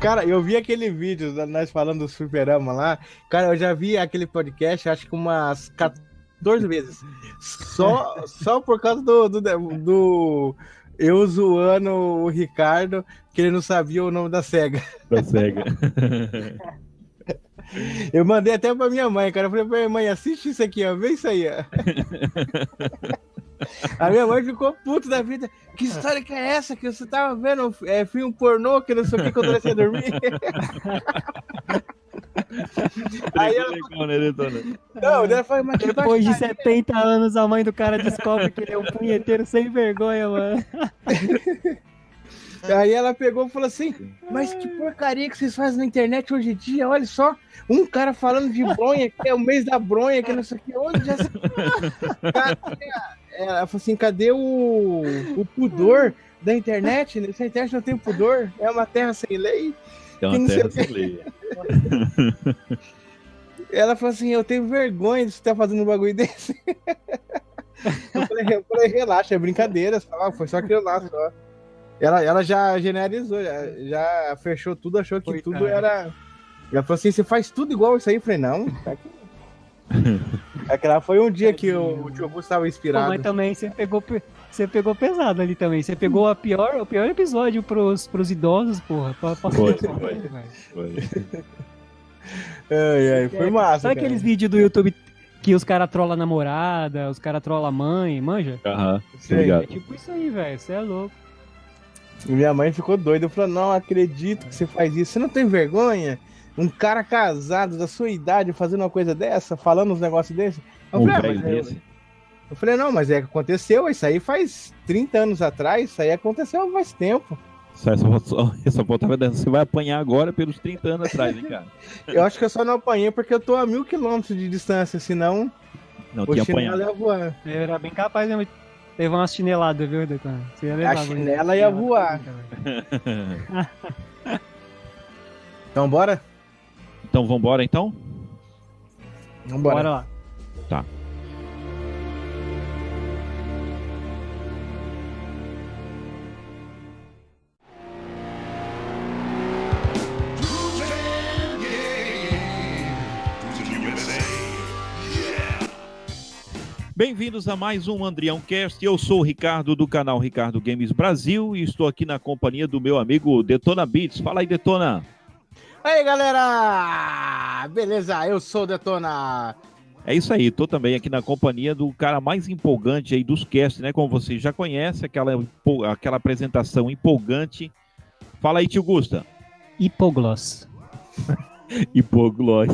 Cara, eu vi aquele vídeo nós falando do Fliperama lá. Cara, eu já vi aquele podcast, acho que umas 14 vezes. Só por causa do eu zoando o Ricardo, que ele não sabia o nome da SEGA. Da SEGA. Eu mandei até pra minha mãe, cara. Eu falei pra minha mãe, assiste isso aqui, ó. Vê isso aí, ó. A minha mãe ficou puta da vida. Que história que é essa? Que você tava vendo filme pornô, que não sei o que, quando você ia dormir? Aí ela... Não, ela falou, mas depois de 70 anos, a mãe do cara descobre que ele é um punheteiro sem vergonha, mano. Aí ela pegou e falou assim, mas que porcaria que vocês fazem na internet hoje em dia, olha só, um cara falando de bronha, que é o mês da bronha, que não sei o que, onde já... Ela falou assim, cadê o pudor da internet? Essa internet não tem pudor, é uma terra sem lei. É uma terra sem lei. Ela falou assim, eu tenho vergonha de você estar fazendo um bagulho desse. Eu falei, relaxa, é brincadeira, foi só aquilo lá, só. Ela já generalizou, já fechou tudo, achou que tudo era... Ela falou assim, você faz tudo igual isso aí? Eu falei, não, tá aqui. Aquela foi um dia que o tio Augusto estava inspirado. Pô, mas também você pegou pesado ali também. Você pegou o pior episódio pros idosos, porra. Foi. Foi massa. Sabe aqueles vídeos do YouTube que os caras trollam a namorada, os caras trollam a mãe, manja? Aham, é tipo isso aí, velho. Você é louco. Minha mãe ficou doida. Falou, não acredito que você faz isso. Você não tem vergonha? Um cara casado da sua idade fazendo uma coisa dessa, falando uns negócios desses. Eu falei, não, mas aconteceu, isso aí faz 30 anos atrás, isso aí aconteceu faz tempo. Essa volta você vai apanhar agora pelos 30 anos atrás, hein, cara? Eu acho que eu só não apanhei porque eu tô a 1000 quilômetros de distância, senão não tinha apanhado. Ia voar. Eu era bem capaz de levar uma chinelada, viu, Declan? A chinela ia voar. Então, bora? Então, vambora, então? Vambora. Bora lá. Tá. Bem-vindos a mais um Andrião Cast. Eu sou o Ricardo do canal Ricardo Games Brasil e estou aqui na companhia do meu amigo Detona Beats. Fala aí, Detona. Aí, galera! Beleza, eu sou o Detona. É isso aí, tô também aqui na companhia do cara mais empolgante aí dos casts, né? Como vocês já conhecem, aquela apresentação empolgante. Fala aí, tio Gusta. Hipogloss. Hipogloss.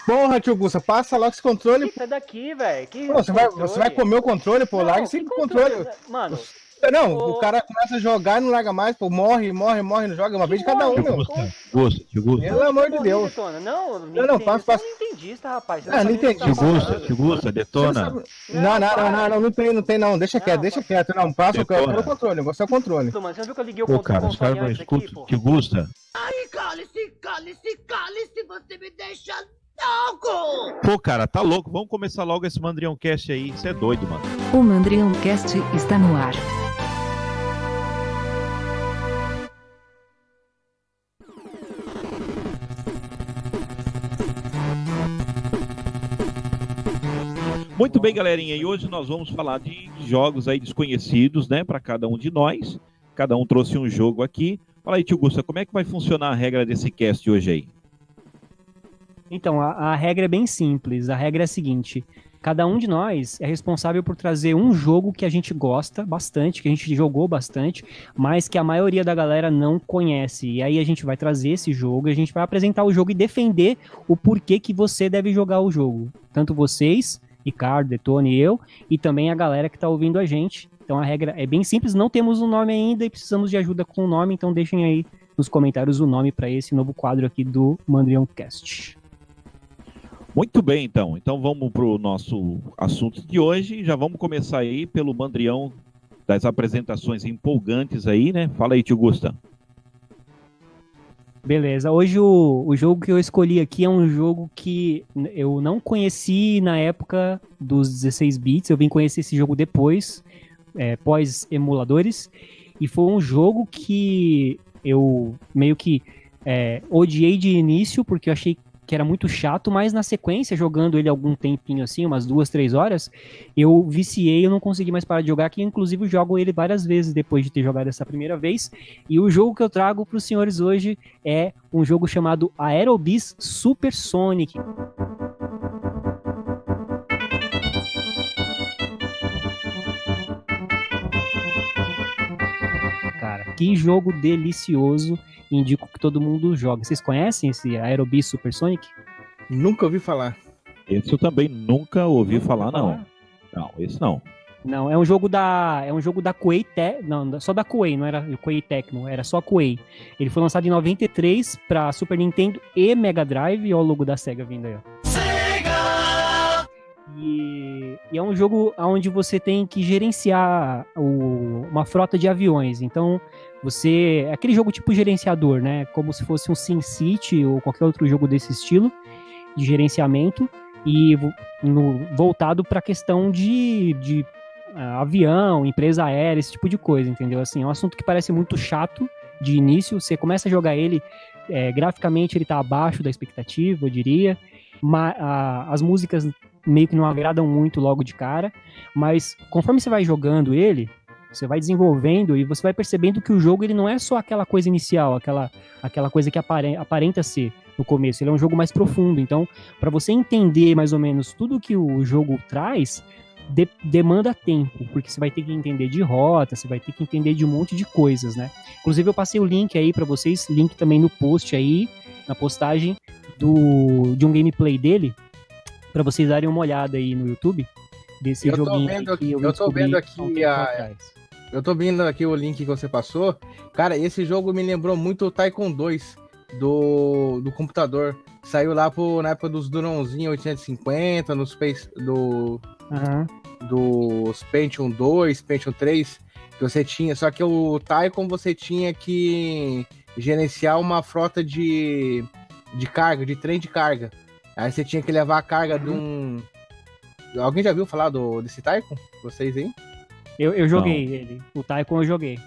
Porra, tio Gusta, passa logo esse controle. Sai daqui, velho. Você vai comer o controle, pô, larga esse controle. Mano... Não, o cara começa a jogar e não larga mais, pô, morre, não joga, uma vez de cada um, meu. Tio Gusta. Pelo amor de Deus. Não, passa. Eu não entendi isso, rapaz. Não entendi. Tio Gusta, Detona. Não tem não, deixa quieto, não, passa o controle, você é o controle. Mas você viu que eu liguei o controle os caras não escutam, tio Gusta. Ai, cale-se, você me deixa louco! Pô, cara, tá louco, vamos começar logo esse Mandrião Cast aí, você é doido, mano. O Mandrião Cast está no ar. Muito bem, galerinha, e hoje nós vamos falar de jogos aí desconhecidos, né, para cada um de nós. Cada um trouxe um jogo aqui. Fala aí, tio Gusta, como é que vai funcionar a regra desse cast hoje aí? Então, a regra é bem simples. A regra é a seguinte: cada um de nós é responsável por trazer um jogo que a gente gosta bastante, que a gente jogou bastante, mas que a maioria da galera não conhece. E aí a gente vai trazer esse jogo, a gente vai apresentar o jogo e defender o porquê que você deve jogar o jogo. Tanto vocês, Ricardo, Detone e eu, e também a galera que está ouvindo a gente. Então a regra é bem simples, não temos um nome ainda e precisamos de ajuda com o nome, então deixem aí nos comentários o nome para esse novo quadro aqui do Mandrião Cast. Muito bem, então. Então vamos para o nosso assunto de hoje. Já vamos começar aí pelo Mandrião das apresentações empolgantes aí, né? Fala aí, tio Gusta. Beleza. Hoje o jogo que eu escolhi aqui é um jogo que eu não conheci na época dos 16 bits. Eu vim conhecer esse jogo depois, pós-emuladores, e foi um jogo que eu meio que odiei de início, porque eu achei que era muito chato, mas na sequência, jogando ele algum tempinho assim, umas 2, 3 horas, eu viciei, eu não consegui mais parar de jogar, que inclusive eu jogo ele várias vezes depois de ter jogado essa primeira vez, e o jogo que eu trago para os senhores hoje é um jogo chamado Aerobis Supersonic. Cara, que jogo delicioso, indico que todo mundo jogue. Vocês conhecem esse Aerobis Supersonic? Nunca ouvi falar. Esse eu também nunca ouvi falar, não. Não, esse não. Não, é um jogo da Koei, não, só da Koei, não era Koei Tecmo, era só Koei. Ele foi lançado em 93 para Super Nintendo e Mega Drive, e olha o logo da Sega vindo aí, ó. Sega! E é um jogo onde você tem que gerenciar uma frota de aviões. Então, é aquele jogo tipo gerenciador, né? Como se fosse um SimCity ou qualquer outro jogo desse estilo de gerenciamento, e voltado para a questão de avião, empresa aérea, esse tipo de coisa, entendeu? Assim, é um assunto que parece muito chato de início. Você começa a jogar ele, graficamente ele tá abaixo da expectativa, eu diria. As músicas meio que não agradam muito logo de cara, mas conforme você vai jogando ele, você vai desenvolvendo e você vai percebendo que o jogo ele não é só aquela coisa inicial, aquela coisa que aparenta ser no começo. Ele é um jogo mais profundo. Então, para você entender mais ou menos tudo que o jogo traz, demanda tempo, porque você vai ter que entender de rota, você vai ter que entender de um monte de coisas, né? Inclusive, eu passei o link aí para vocês, link também no post aí, na postagem de um gameplay dele, para vocês darem uma olhada aí no YouTube desse joguinho que eu tô vendo aqui Eu tô vendo aqui o link que você passou. Cara, esse jogo me lembrou muito o Tycoon 2 do computador. Saiu lá na época dos Durãozinho 850, nos dos Pentium 2, Pentium 3, que você tinha. Só que o Tycoon você tinha que gerenciar uma frota de carga, de trem de carga. Aí você tinha que levar a carga de um... Alguém já viu falar desse Tycoon? Vocês aí? Eu joguei ele. O Tycoon eu joguei.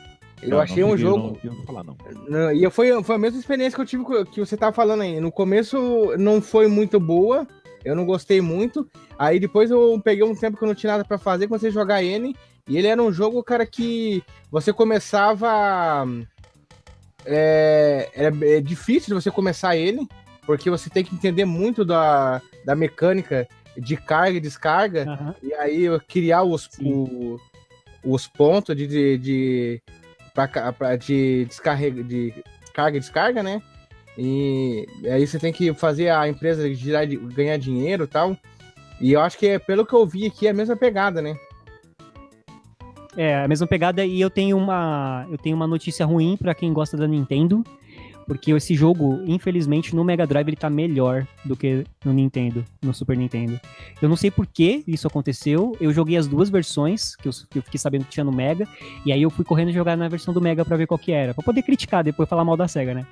Eu achei um jogo... Não falar, não. E foi a mesma experiência que eu tive que você tava falando aí. No começo não foi muito boa. Eu não gostei muito. Aí depois eu peguei um tempo que eu não tinha nada pra fazer, comecei a jogar ele. E ele era um jogo, cara, que você começava... É difícil de você começar ele, porque você tem que entender muito da mecânica de carga e descarga. E aí criar os pontos de descarga, de carga e descarga, né? E aí você tem que fazer a empresa girar, ganhar dinheiro e tal. E eu acho que, pelo que eu vi aqui, é a mesma pegada, né? É, a mesma pegada, e eu tenho uma notícia ruim pra quem gosta da Nintendo, porque esse jogo, infelizmente, no Mega Drive ele tá melhor do que no Super Nintendo. Eu não sei por que isso aconteceu, eu joguei as duas versões, que eu fiquei sabendo que tinha no Mega, e aí eu fui correndo jogar na versão do Mega pra ver qual que era, pra poder criticar, depois falar mal da SEGA, né?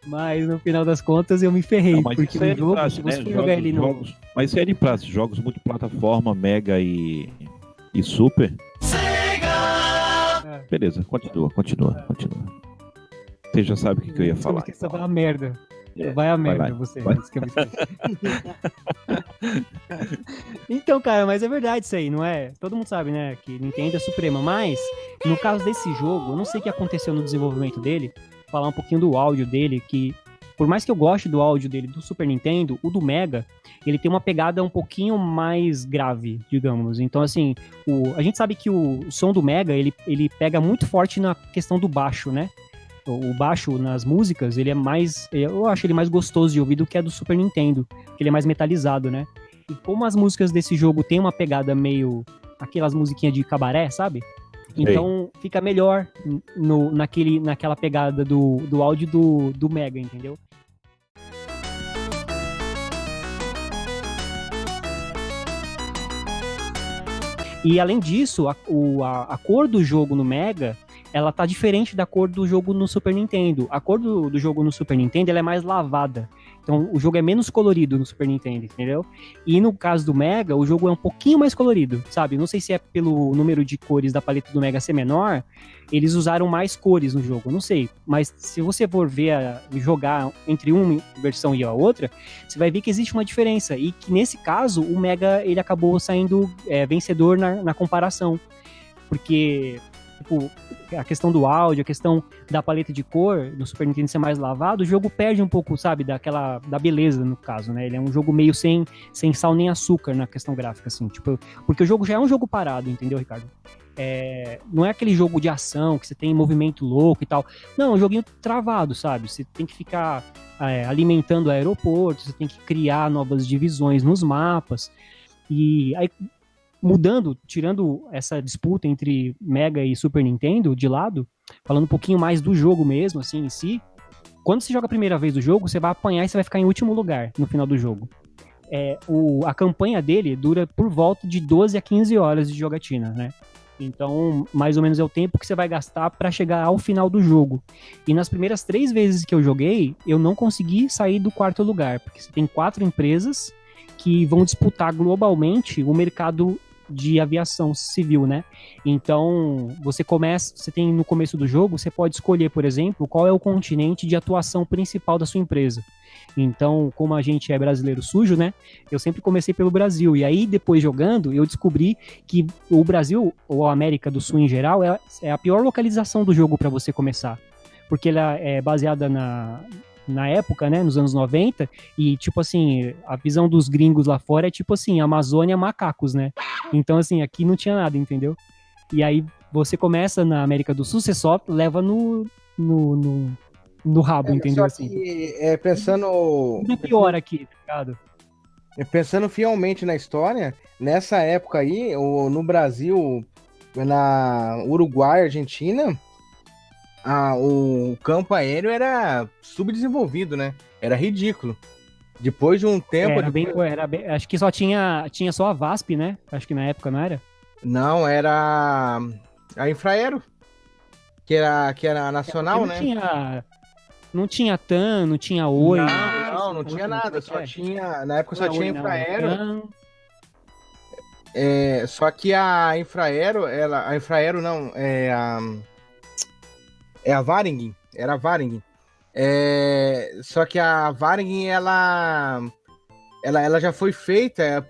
Mas no final das contas eu me ferrei, porque no jogo, se você for jogar ele no... Mas isso é de praxe, jogos multiplataforma, Mega e Super... Beleza, continua. Você já sabe o que eu ia falar. Então. Vai a merda. Vai a merda, você. Então, cara, mas é verdade isso aí, não é? Todo mundo sabe, né, que Nintendo é suprema, mas no caso desse jogo, eu não sei o que aconteceu no desenvolvimento dele, falar um pouquinho do áudio dele, que por mais que eu goste do áudio dele do Super Nintendo, o do Mega, ele tem uma pegada um pouquinho mais grave, digamos. Então, assim, a gente sabe que o som do Mega, ele pega muito forte na questão do baixo, né? O baixo nas músicas, ele é mais... Eu acho ele mais gostoso de ouvir do que a do Super Nintendo, porque ele é mais metalizado, né? E como as músicas desse jogo tem uma pegada meio... aquelas musiquinhas de cabaré, sabe? Então fica melhor naquela pegada do áudio do Mega, entendeu? E além disso, a cor do jogo no Mega, ela tá diferente da cor do jogo no Super Nintendo. A cor do jogo no Super Nintendo ela é mais lavada. Então, o jogo é menos colorido no Super Nintendo, entendeu? E no caso do Mega, o jogo é um pouquinho mais colorido, sabe? Não sei se é pelo número de cores da paleta do Mega ser menor, eles usaram mais cores no jogo, não sei. Mas se você for ver, jogar entre uma versão e a outra, você vai ver que existe uma diferença. E que, nesse caso, o Mega, ele acabou saindo vencedor na comparação. Porque, tipo, a questão do áudio, a questão da paleta de cor no Super Nintendo ser mais lavado, o jogo perde um pouco, sabe, da beleza, no caso, né? Ele é um jogo meio sem sal nem açúcar na questão gráfica, assim, tipo, porque o jogo já é um jogo parado, entendeu, Ricardo? Não é aquele jogo de ação que você tem movimento louco e tal. Não, é um joguinho travado, sabe? Você tem que ficar alimentando aeroportos, você tem que criar novas divisões nos mapas. E aí, tirando essa disputa entre Mega e Super Nintendo de lado, falando um pouquinho mais do jogo mesmo, assim, em si, quando você joga a primeira vez o jogo, você vai apanhar e você vai ficar em último lugar no final do jogo. A campanha dele dura por volta de 12 a 15 horas de jogatina, né? Então, mais ou menos é o tempo que você vai gastar para chegar ao final do jogo. E nas primeiras 3 vezes que eu joguei, eu não consegui sair do 4º lugar, porque você tem 4 empresas que vão disputar globalmente o mercado de aviação civil, né? Então, você tem no começo do jogo, você pode escolher, por exemplo, qual é o continente de atuação principal da sua empresa. Então, como a gente é brasileiro sujo, né? Eu sempre comecei pelo Brasil. E aí, depois jogando, eu descobri que o Brasil, ou a América do Sul em geral, é a pior localização do jogo para você começar. Porque ela é baseada na época, né, nos anos 90, e, tipo assim, a visão dos gringos lá fora é, tipo assim, Amazônia, macacos, né? Então, assim, aqui não tinha nada, entendeu? E aí, você começa na América do Sul, você só leva no rabo, entendeu? Assim. Pensando... Tudo é pior aqui, tá ligado? Pensando fielmente na história, nessa época aí, no Brasil, na Uruguai, Argentina... o campo aéreo era subdesenvolvido, né? Era ridículo. Depois de um tempo... acho que só tinha só a VASP, né? Acho que na época, não era? Não, era a Infraero, que era nacional, né? Não tinha TAM, não tinha Oi. Não tinha nada. Na época só tinha Infraero. Só que a Infraero, a Infraero não, a Varig, era a Varig. Só que a Varig, ela já foi feita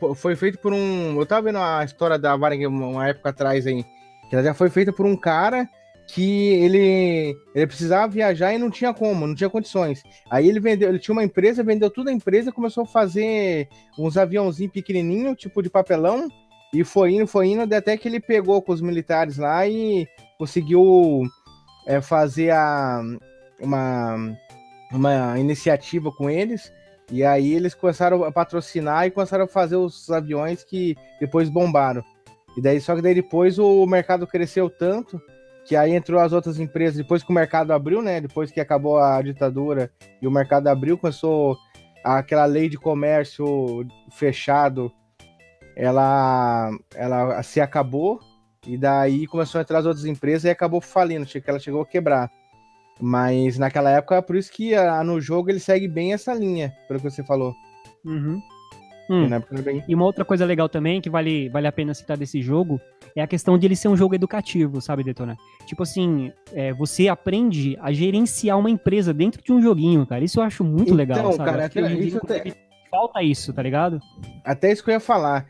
por um... Eu tava vendo a história da Varig uma época atrás aí, que ela já foi feita por um cara que ele precisava viajar e não tinha condições. Aí ele tinha uma empresa, vendeu toda a empresa, começou a fazer uns aviãozinhos pequenininhos, tipo de papelão, e foi indo, até que ele pegou com os militares lá e conseguiu... fazer uma iniciativa com eles, e aí eles começaram a patrocinar e começaram a fazer os aviões que depois bombaram. Só que depois o mercado cresceu tanto que aí entrou as outras empresas, depois que o mercado abriu, né? Depois que acabou a ditadura e o mercado abriu, começou aquela lei de comércio fechado, ela se acabou. E daí começou a entrar as outras empresas e acabou falindo, que ela chegou a quebrar. Mas naquela época, por isso que no jogo ele segue bem essa linha, pelo que você falou. Uhum. E uma outra coisa legal também, que vale a pena citar desse jogo, é a questão de ele ser um jogo educativo, sabe, Detona? Tipo assim, você aprende a gerenciar uma empresa dentro de um joguinho, cara. Isso eu acho muito legal, sabe? Cara, falta isso, tá ligado? Até isso que eu ia falar.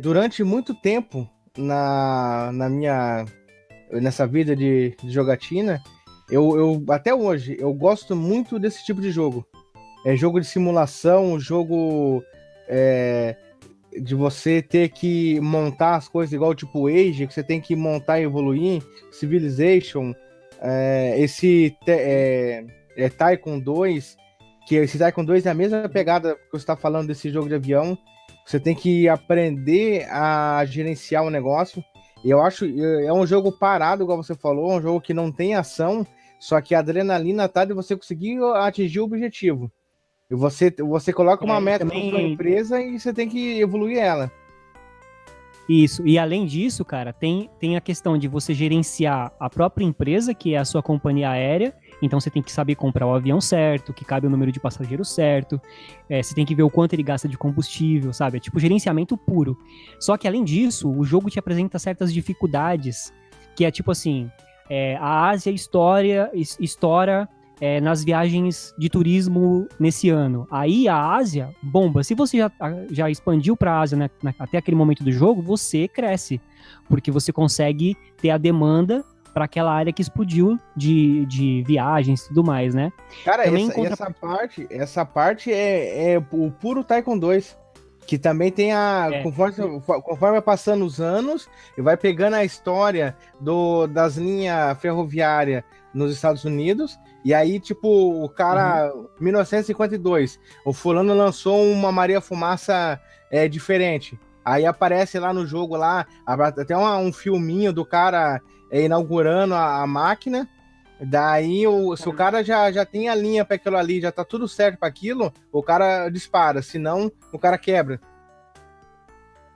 Durante muito tempo, nessa vida de jogatina, eu até hoje, eu gosto muito desse tipo de jogo. Jogo de simulação, jogo de você ter que montar as coisas igual tipo Age, que você tem que montar e evoluir, Civilization, esse Tycoon 2, que esse Tycoon 2 é a mesma pegada que você está falando desse jogo de avião. Você tem que aprender a gerenciar o negócio. E eu acho é um jogo parado, igual você falou, um jogo que não tem ação, só que a adrenalina tá de você conseguir atingir o objetivo. E você coloca uma meta para sua empresa e você tem que evoluir ela. Isso. E além disso, cara, tem a questão de você gerenciar a própria empresa, que é a sua companhia aérea, Então você tem que saber comprar o avião certo, que cabe o número de passageiros certo, você tem que ver o quanto ele gasta de combustível, sabe? É tipo gerenciamento puro. Só que além disso, o jogo te apresenta certas dificuldades, que é tipo assim, a Ásia estoura nas viagens de turismo nesse ano. Aí a Ásia bomba. Se você já expandiu para a Ásia, né, até aquele momento do jogo, você cresce, porque você consegue ter a demanda para aquela área que explodiu de viagens e tudo mais, né? Cara, essa parte é o puro Taikon 2. Que também tem conforme vai passando os anos, e vai pegando a história das linhas ferroviárias nos Estados Unidos. E aí, tipo, o cara, 1952, o fulano lançou uma Maria Fumaça diferente. Aí aparece lá no jogo, lá, até um filminho do cara inaugurando a máquina. Daí, se o cara já tem a linha para aquilo ali, já tá tudo certo para aquilo, o cara dispara, senão o cara quebra.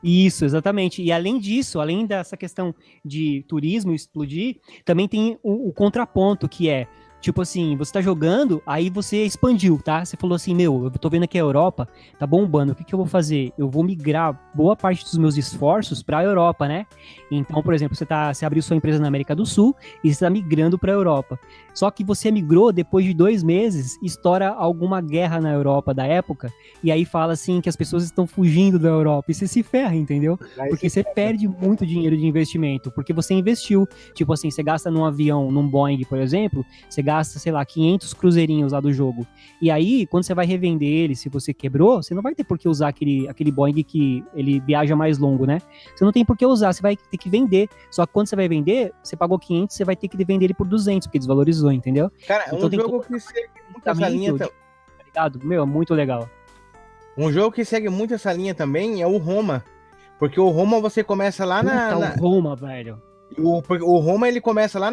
Isso, exatamente. E além disso, além dessa questão de turismo explodir, também tem o contraponto, que é, tipo assim, você tá jogando, aí você expandiu, tá? Você falou assim, eu tô vendo aqui a Europa, tá bombando, o que eu vou fazer? Eu vou migrar boa parte dos meus esforços pra Europa, né? Então, por exemplo, você abriu sua empresa na América do Sul e você tá migrando pra Europa. Só que você migrou, depois de 2 meses, estoura alguma guerra na Europa da época, e aí fala assim que as pessoas estão fugindo da Europa, e você se ferra, entendeu? Porque você perde muito dinheiro de investimento, porque você investiu, tipo assim, você gasta num avião, num Boeing, por exemplo, você gasta, sei lá, 500 cruzeirinhos lá do jogo. E aí, quando você vai revender ele, se você quebrou, você não vai ter por que usar aquele Boeing que ele viaja mais longo, né? Você não tem por que usar, você vai ter que vender. Só que quando você vai vender, você pagou 500, você vai ter que vender ele por 200, porque desvalorizou, entendeu? Cara, então, um jogo que segue muito essa linha... Tá ligado? Meu, é muito legal. Um jogo que segue muito essa linha também é o Roma. Porque o Roma você começa lá o Roma, velho. O Roma, ele começa lá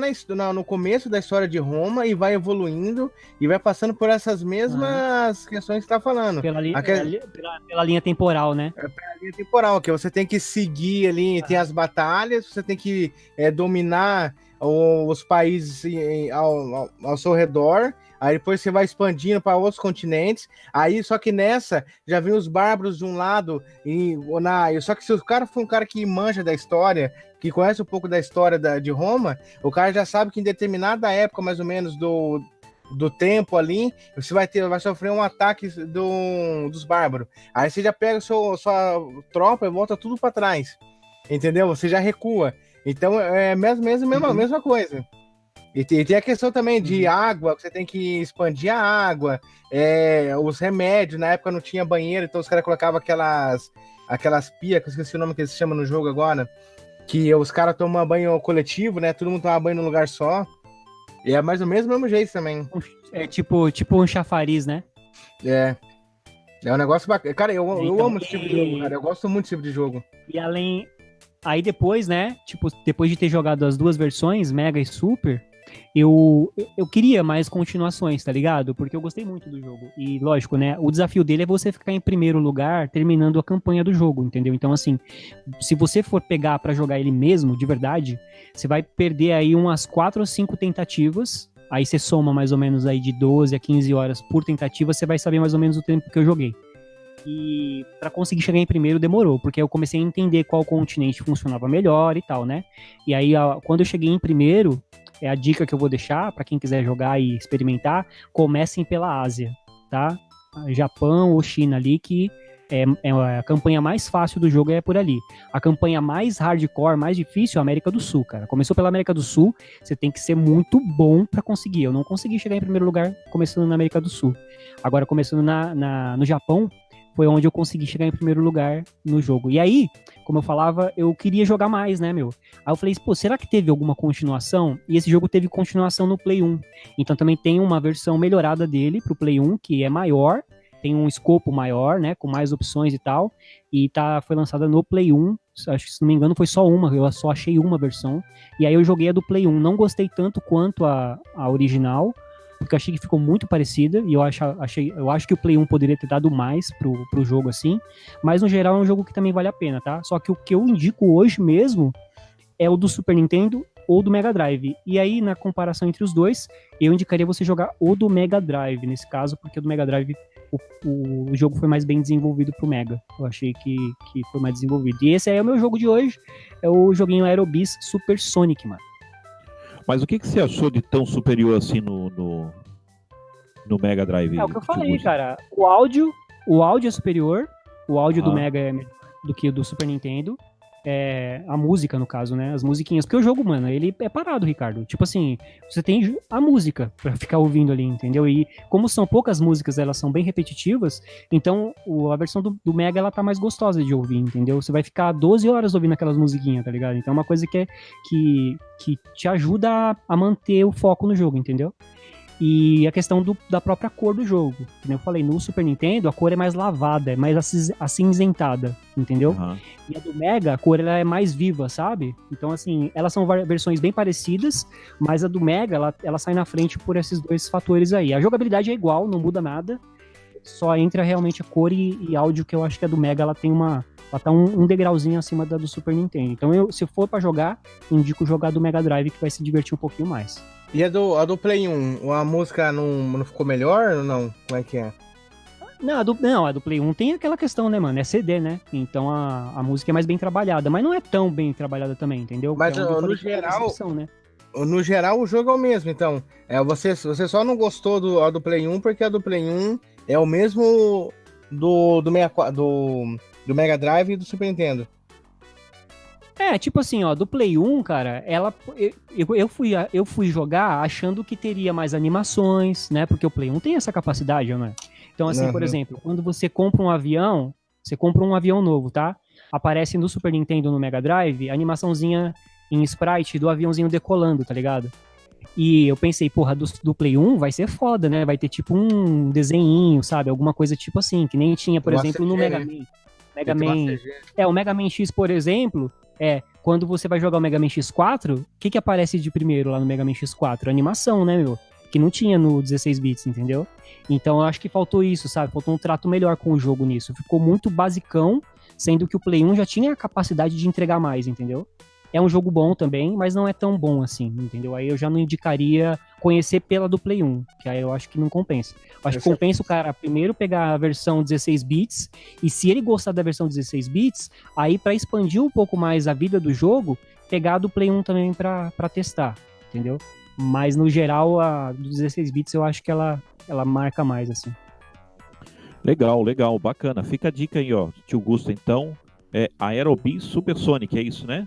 no começo da história de Roma e vai evoluindo e vai passando por essas mesmas questões que você tá falando. Pela linha temporal, né? Pela linha temporal, que você tem que seguir ali, tem as batalhas, você tem que dominar os países ao seu redor. Aí depois você vai expandindo para outros continentes. Aí, só que nessa, já vem os bárbaros de um lado. Só que se o cara for um cara que manja da história, que conhece um pouco da história de Roma, o cara já sabe que em determinada época, mais ou menos, do tempo ali, você vai sofrer um ataque dos bárbaros. Aí você já pega sua tropa e volta tudo para trás. Entendeu? Você já recua. Então, é a mesma coisa. E tem a questão também de água, que você tem que expandir a água, os remédios, na época não tinha banheiro, então os caras colocavam aquelas pias, que eu esqueci o nome que eles chamam no jogo agora, que os caras tomam banho coletivo, né? Todo mundo toma banho num lugar só. E é mais ou menos do mesmo jeito também. É tipo um chafariz, né? É um negócio bacana. Cara, eu amo esse tipo de jogo, cara. Eu gosto muito desse tipo de jogo. E além... Aí depois, né? Tipo, depois de ter jogado as 2 versões, Mega e Super... Eu queria mais continuações, tá ligado? Porque eu gostei muito do jogo. E, lógico, né? O desafio dele é você ficar em primeiro lugar terminando a campanha do jogo, entendeu? Então, assim, se você for pegar pra jogar ele mesmo, de verdade, você vai perder aí umas 4 ou 5 tentativas. Aí você soma mais ou menos aí de 12 a 15 horas por tentativa, você vai saber mais ou menos o tempo que eu joguei. E pra conseguir chegar em primeiro demorou, porque eu comecei a entender qual continente funcionava melhor e tal, né? E aí, quando eu cheguei em primeiro... É a dica que eu vou deixar para quem quiser jogar e experimentar, comecem pela Ásia, tá? Japão ou China ali, que é a campanha mais fácil do jogo é por ali. A campanha mais hardcore, mais difícil é a América do Sul, cara. Começou pela América do Sul, você tem que ser muito bom para conseguir. Eu não consegui chegar em primeiro lugar começando na América do Sul. Agora, começando no Japão, foi onde eu consegui chegar em primeiro lugar no jogo. E aí, como eu falava, eu queria jogar mais, né, meu? Aí eu falei, pô, será que teve alguma continuação? E esse jogo teve continuação no Play 1. Então também tem uma versão melhorada dele pro Play 1, que é maior, tem um escopo maior, né, com mais opções e tal, e foi lançada no Play 1, acho que se não me engano foi só uma, eu só achei uma versão, e aí eu joguei a do Play 1, não gostei tanto quanto a original, porque eu achei que ficou muito parecida, e eu acho que o Play 1 poderia ter dado mais pro jogo assim, mas no geral é um jogo que também vale a pena, tá? Só que o que eu indico hoje mesmo é o do Super Nintendo ou do Mega Drive. E aí, na comparação entre os dois, eu indicaria você jogar o do Mega Drive, nesse caso, porque o do Mega Drive, o jogo foi mais bem desenvolvido pro Mega. Eu achei que foi mais desenvolvido. E esse aí é o meu jogo de hoje, é o joguinho Aerobis Super Sonic, mano. Mas o que você achou de tão superior assim no Mega Drive? É o que eu falei, cara. O áudio é superior, o áudio do Mega é melhor do que o do Super Nintendo. A música, no caso, né? As musiquinhas. Porque o jogo, mano, ele é parado, Ricardo. Tipo assim, você tem a música pra ficar ouvindo ali, entendeu? E como são poucas músicas, elas são bem repetitivas, então a versão do Mega, ela tá mais gostosa de ouvir, entendeu? Você vai ficar 12 horas ouvindo aquelas musiquinhas, tá ligado? Então é uma coisa que te ajuda a manter o foco no jogo, entendeu? E a questão da própria cor do jogo. Como eu falei, no Super Nintendo, a cor é mais lavada, é mais acinzentada, entendeu? Uhum. E a do Mega, a cor ela é mais viva, sabe? Então, assim, elas são versões bem parecidas, mas a do Mega, ela sai na frente por esses dois fatores aí. A jogabilidade é igual, não muda nada, só entra realmente a cor e áudio, que eu acho que a do Mega, ela tá um degrauzinho acima da do Super Nintendo. Então, se for pra jogar, indico jogar do Mega Drive, que vai se divertir um pouquinho mais. E a do Play 1, a música não ficou melhor ou não? Como é que é? Não, a do Play 1 tem aquela questão, né, mano? É CD, né? Então a música é mais bem trabalhada, mas não é tão bem trabalhada também, entendeu? Mas no geral, né? No geral o jogo é o mesmo, então. Você só não gostou do Play 1 porque a do Play 1 é o mesmo do Mega Drive e do Super Nintendo. Tipo assim, ó, do Play 1, cara, eu fui jogar achando que teria mais animações, né? Porque o Play 1 tem essa capacidade, né? Então, assim, por exemplo, quando você compra um avião novo, tá? Aparece no Super Nintendo, no Mega Drive, a animaçãozinha em sprite do aviãozinho decolando, tá ligado? E eu pensei, porra, do Play 1 vai ser foda, né? Vai ter tipo um desenhinho, sabe? Alguma coisa tipo assim, que nem tinha, por exemplo, no Mega Man. O Mega Man X, por exemplo, quando você vai jogar o Mega Man X4, o que aparece de primeiro lá no Mega Man X4? A animação, né, meu? Que não tinha no 16 bits, entendeu? Então eu acho que faltou isso, sabe? Faltou um trato melhor com o jogo nisso. Ficou muito basicão, sendo que o Play 1 já tinha a capacidade de entregar mais, entendeu? É um jogo bom também, mas não é tão bom assim, entendeu? Aí eu já não indicaria conhecer pela do Play 1, que aí eu acho que não compensa. Eu acho que compensa o cara primeiro pegar a versão 16 bits, e se ele gostar da versão 16 bits, aí pra expandir um pouco mais a vida do jogo, pegar a do Play 1 também pra testar, entendeu? Mas no geral, a do 16 bits eu acho que ela marca mais, assim. Legal, bacana. Fica a dica aí, ó, tio Gusto, então, Aerobis Super Sonic, é isso, né?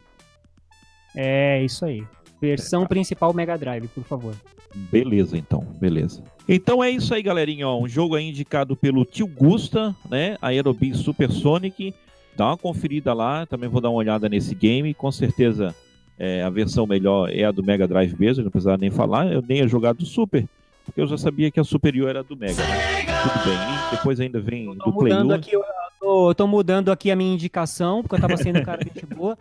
É isso aí. Versão principal Mega Drive, por favor. Beleza, então. Beleza. Então é isso aí, galerinha. Ó, um jogo aí indicado pelo tio Gusta, né? Aerobis Super Sonic. Dá uma conferida lá. Também vou dar uma olhada nesse game. Com certeza a versão melhor é a do Mega Drive mesmo. Não precisava nem falar. Eu nem ia jogar do Super, porque eu já sabia que a superior era do Mega, né? Tudo bem. E depois ainda vem do Play 1. Eu tô mudando aqui a minha indicação, porque eu tava sendo um cara de boa.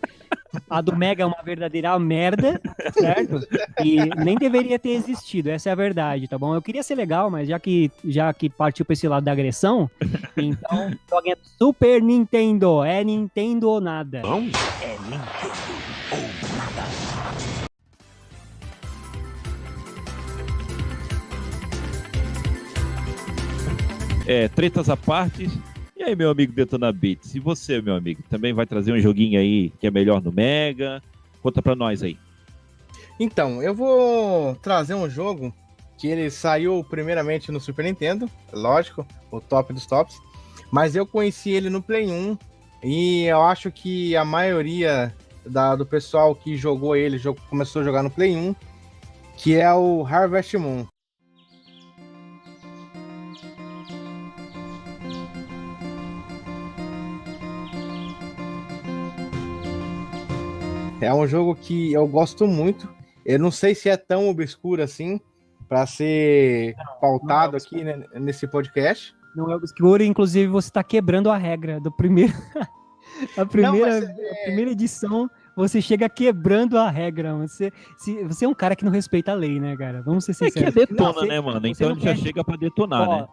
A do Mega é uma verdadeira merda, certo? E nem deveria ter existido, essa é a verdade, tá bom? Eu queria ser legal, mas já que partiu pra esse lado da agressão, então joguem Super Nintendo. É Nintendo ou nada. Não, é Nintendo ou nada. Tretas à parte. E aí, meu amigo Detona Beats, e você, meu amigo, também vai trazer um joguinho aí que é melhor no Mega? Conta pra nós aí. Então, eu vou trazer um jogo que ele saiu primeiramente no Super Nintendo, lógico, o top dos tops, mas eu conheci ele no Play 1 e eu acho que a maioria do pessoal que jogou ele começou a jogar no Play 1, que é o Harvest Moon. É um jogo que eu gosto muito. Eu não sei se é tão obscuro assim para ser pautado aqui, né, nesse podcast. Não é obscuro, inclusive você está quebrando a regra do primeiro. A primeira edição, você chega quebrando a regra. Você é um cara que não respeita a lei, né, cara? Vamos ser sinceros. É que detona, né, mano? Então ele já chega para detonar, né?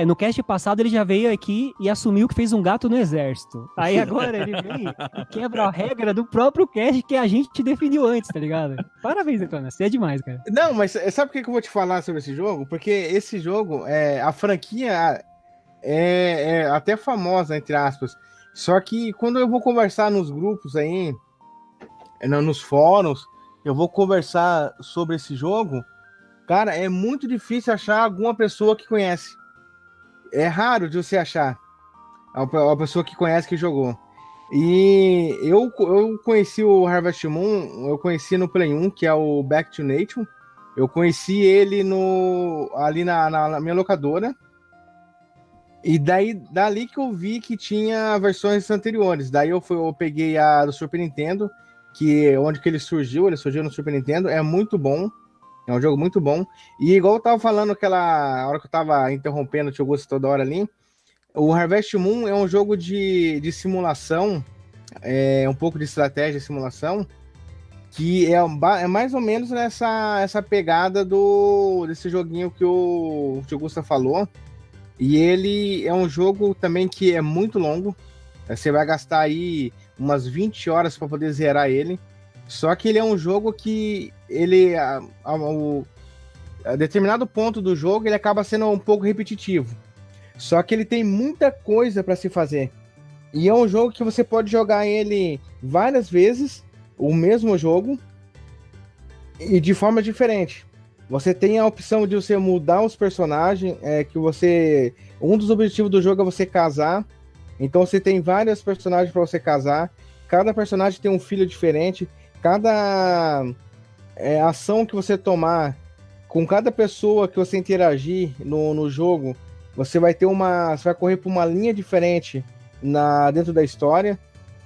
No cast passado ele já veio aqui e assumiu que fez um gato no exército. Aí agora ele vem e quebra a regra do próprio cast que a gente definiu antes, tá ligado? Parabéns, Detona, você é demais, cara. Não, mas sabe por que eu vou te falar sobre esse jogo? Porque esse jogo, a franquia é até famosa, entre aspas. Só que quando eu vou conversar nos grupos aí, nos fóruns, eu vou conversar sobre esse jogo, cara, é muito difícil achar alguma pessoa que conhece. É raro de você achar uma pessoa que conhece, que jogou. E eu conheci o Harvest Moon, eu conheci no Play 1, que é o Back to Nature. Eu conheci ele ali na minha locadora. E dali que eu vi que tinha versões anteriores. Daí eu peguei a do Super Nintendo, onde que ele surgiu no Super Nintendo. É muito bom. É um jogo muito bom. E igual eu tava falando aquela hora que eu tava interrompendo o Tio Gusto toda hora ali, o Harvest Moon é um jogo de simulação, um pouco de estratégia e simulação, que é mais ou menos essa pegada desse joguinho que o Tio Gusto falou. E ele é um jogo também que é muito longo. Você vai gastar aí umas 20 horas para poder zerar ele. Só que ele é um jogo que a determinado ponto do jogo ele acaba sendo um pouco repetitivo. Só que ele tem muita coisa para se fazer. E é um jogo que você pode jogar ele várias vezes, o mesmo jogo, e de forma diferente. Você tem a opção de você mudar os personagens, um dos objetivos do jogo é você casar. Então você tem vários personagens para você casar. Cada personagem tem um filho diferente. Cada ação que você tomar, com cada pessoa que você interagir no jogo, você vai correr por uma linha diferente dentro da história.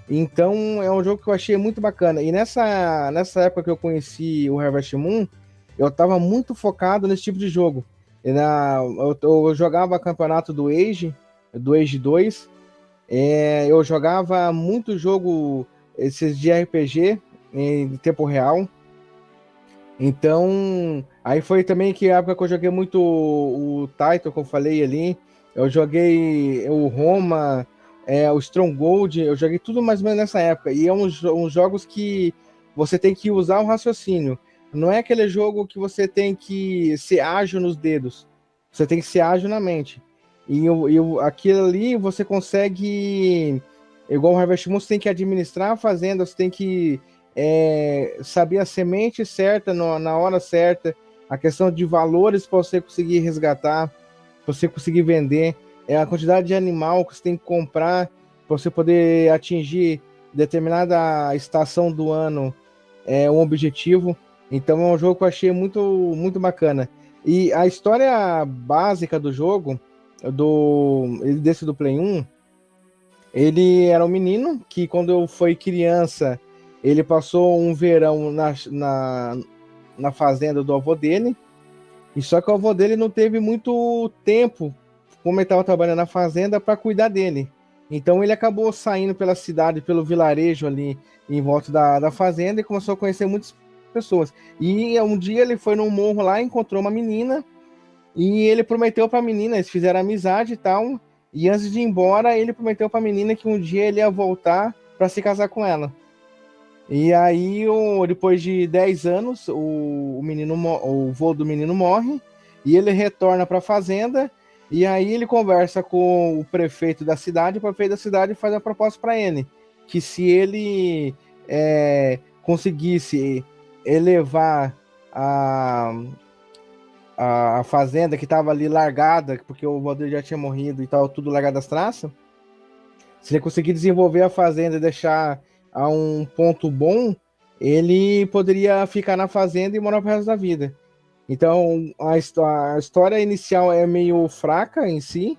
Então é um jogo que eu achei muito bacana. E nessa época que eu conheci o Harvest Moon, eu estava muito focado nesse tipo de jogo. Eu jogava campeonato do Age 2. Eu jogava muito jogo esses de RPG em tempo real. Então, aí foi também que a época que eu joguei muito o Titan, que eu falei ali. Eu joguei o Roma, o Stronghold, eu joguei tudo mais ou menos nessa época. E é uns jogos que você tem que usar o raciocínio. Não é aquele jogo que você tem que ser ágil nos dedos. Você tem que ser ágil na mente. E aquilo ali você consegue... Igual o Harvest Moon, você tem que administrar a fazenda, você tem que saber a semente certa na hora certa, a questão de valores para você conseguir resgatar, para você conseguir vender, a quantidade de animal que você tem que comprar para você poder atingir determinada estação do ano, um objetivo. Então é um jogo que eu achei muito, muito bacana. E a história básica do jogo, desse do Play 1, ele era um menino que, quando foi criança, ele passou um verão na fazenda do avô dele. E só que o avô dele não teve muito tempo, como ele estava trabalhando na fazenda, para cuidar dele. Então ele acabou saindo pela cidade, pelo vilarejo ali em volta da fazenda, e começou a conhecer muitas pessoas. E um dia ele foi num morro lá, encontrou uma menina, e ele prometeu para a menina, eles fizeram amizade e tal. E antes de ir embora, ele prometeu para a menina que um dia ele ia voltar para se casar com ela. E aí, depois de 10 anos, o vô do menino morre, e ele retorna para a fazenda, e aí ele conversa com o prefeito da cidade, o prefeito da cidade faz a proposta para ele, que se ele conseguisse elevar a fazenda que estava ali largada, porque o vô dele já tinha morrido e tal, tudo largado das traças, se ele conseguir desenvolver a fazenda e deixar a um ponto bom, ele poderia ficar na fazenda e morar pro resto da vida. Então, a história inicial é meio fraca em si,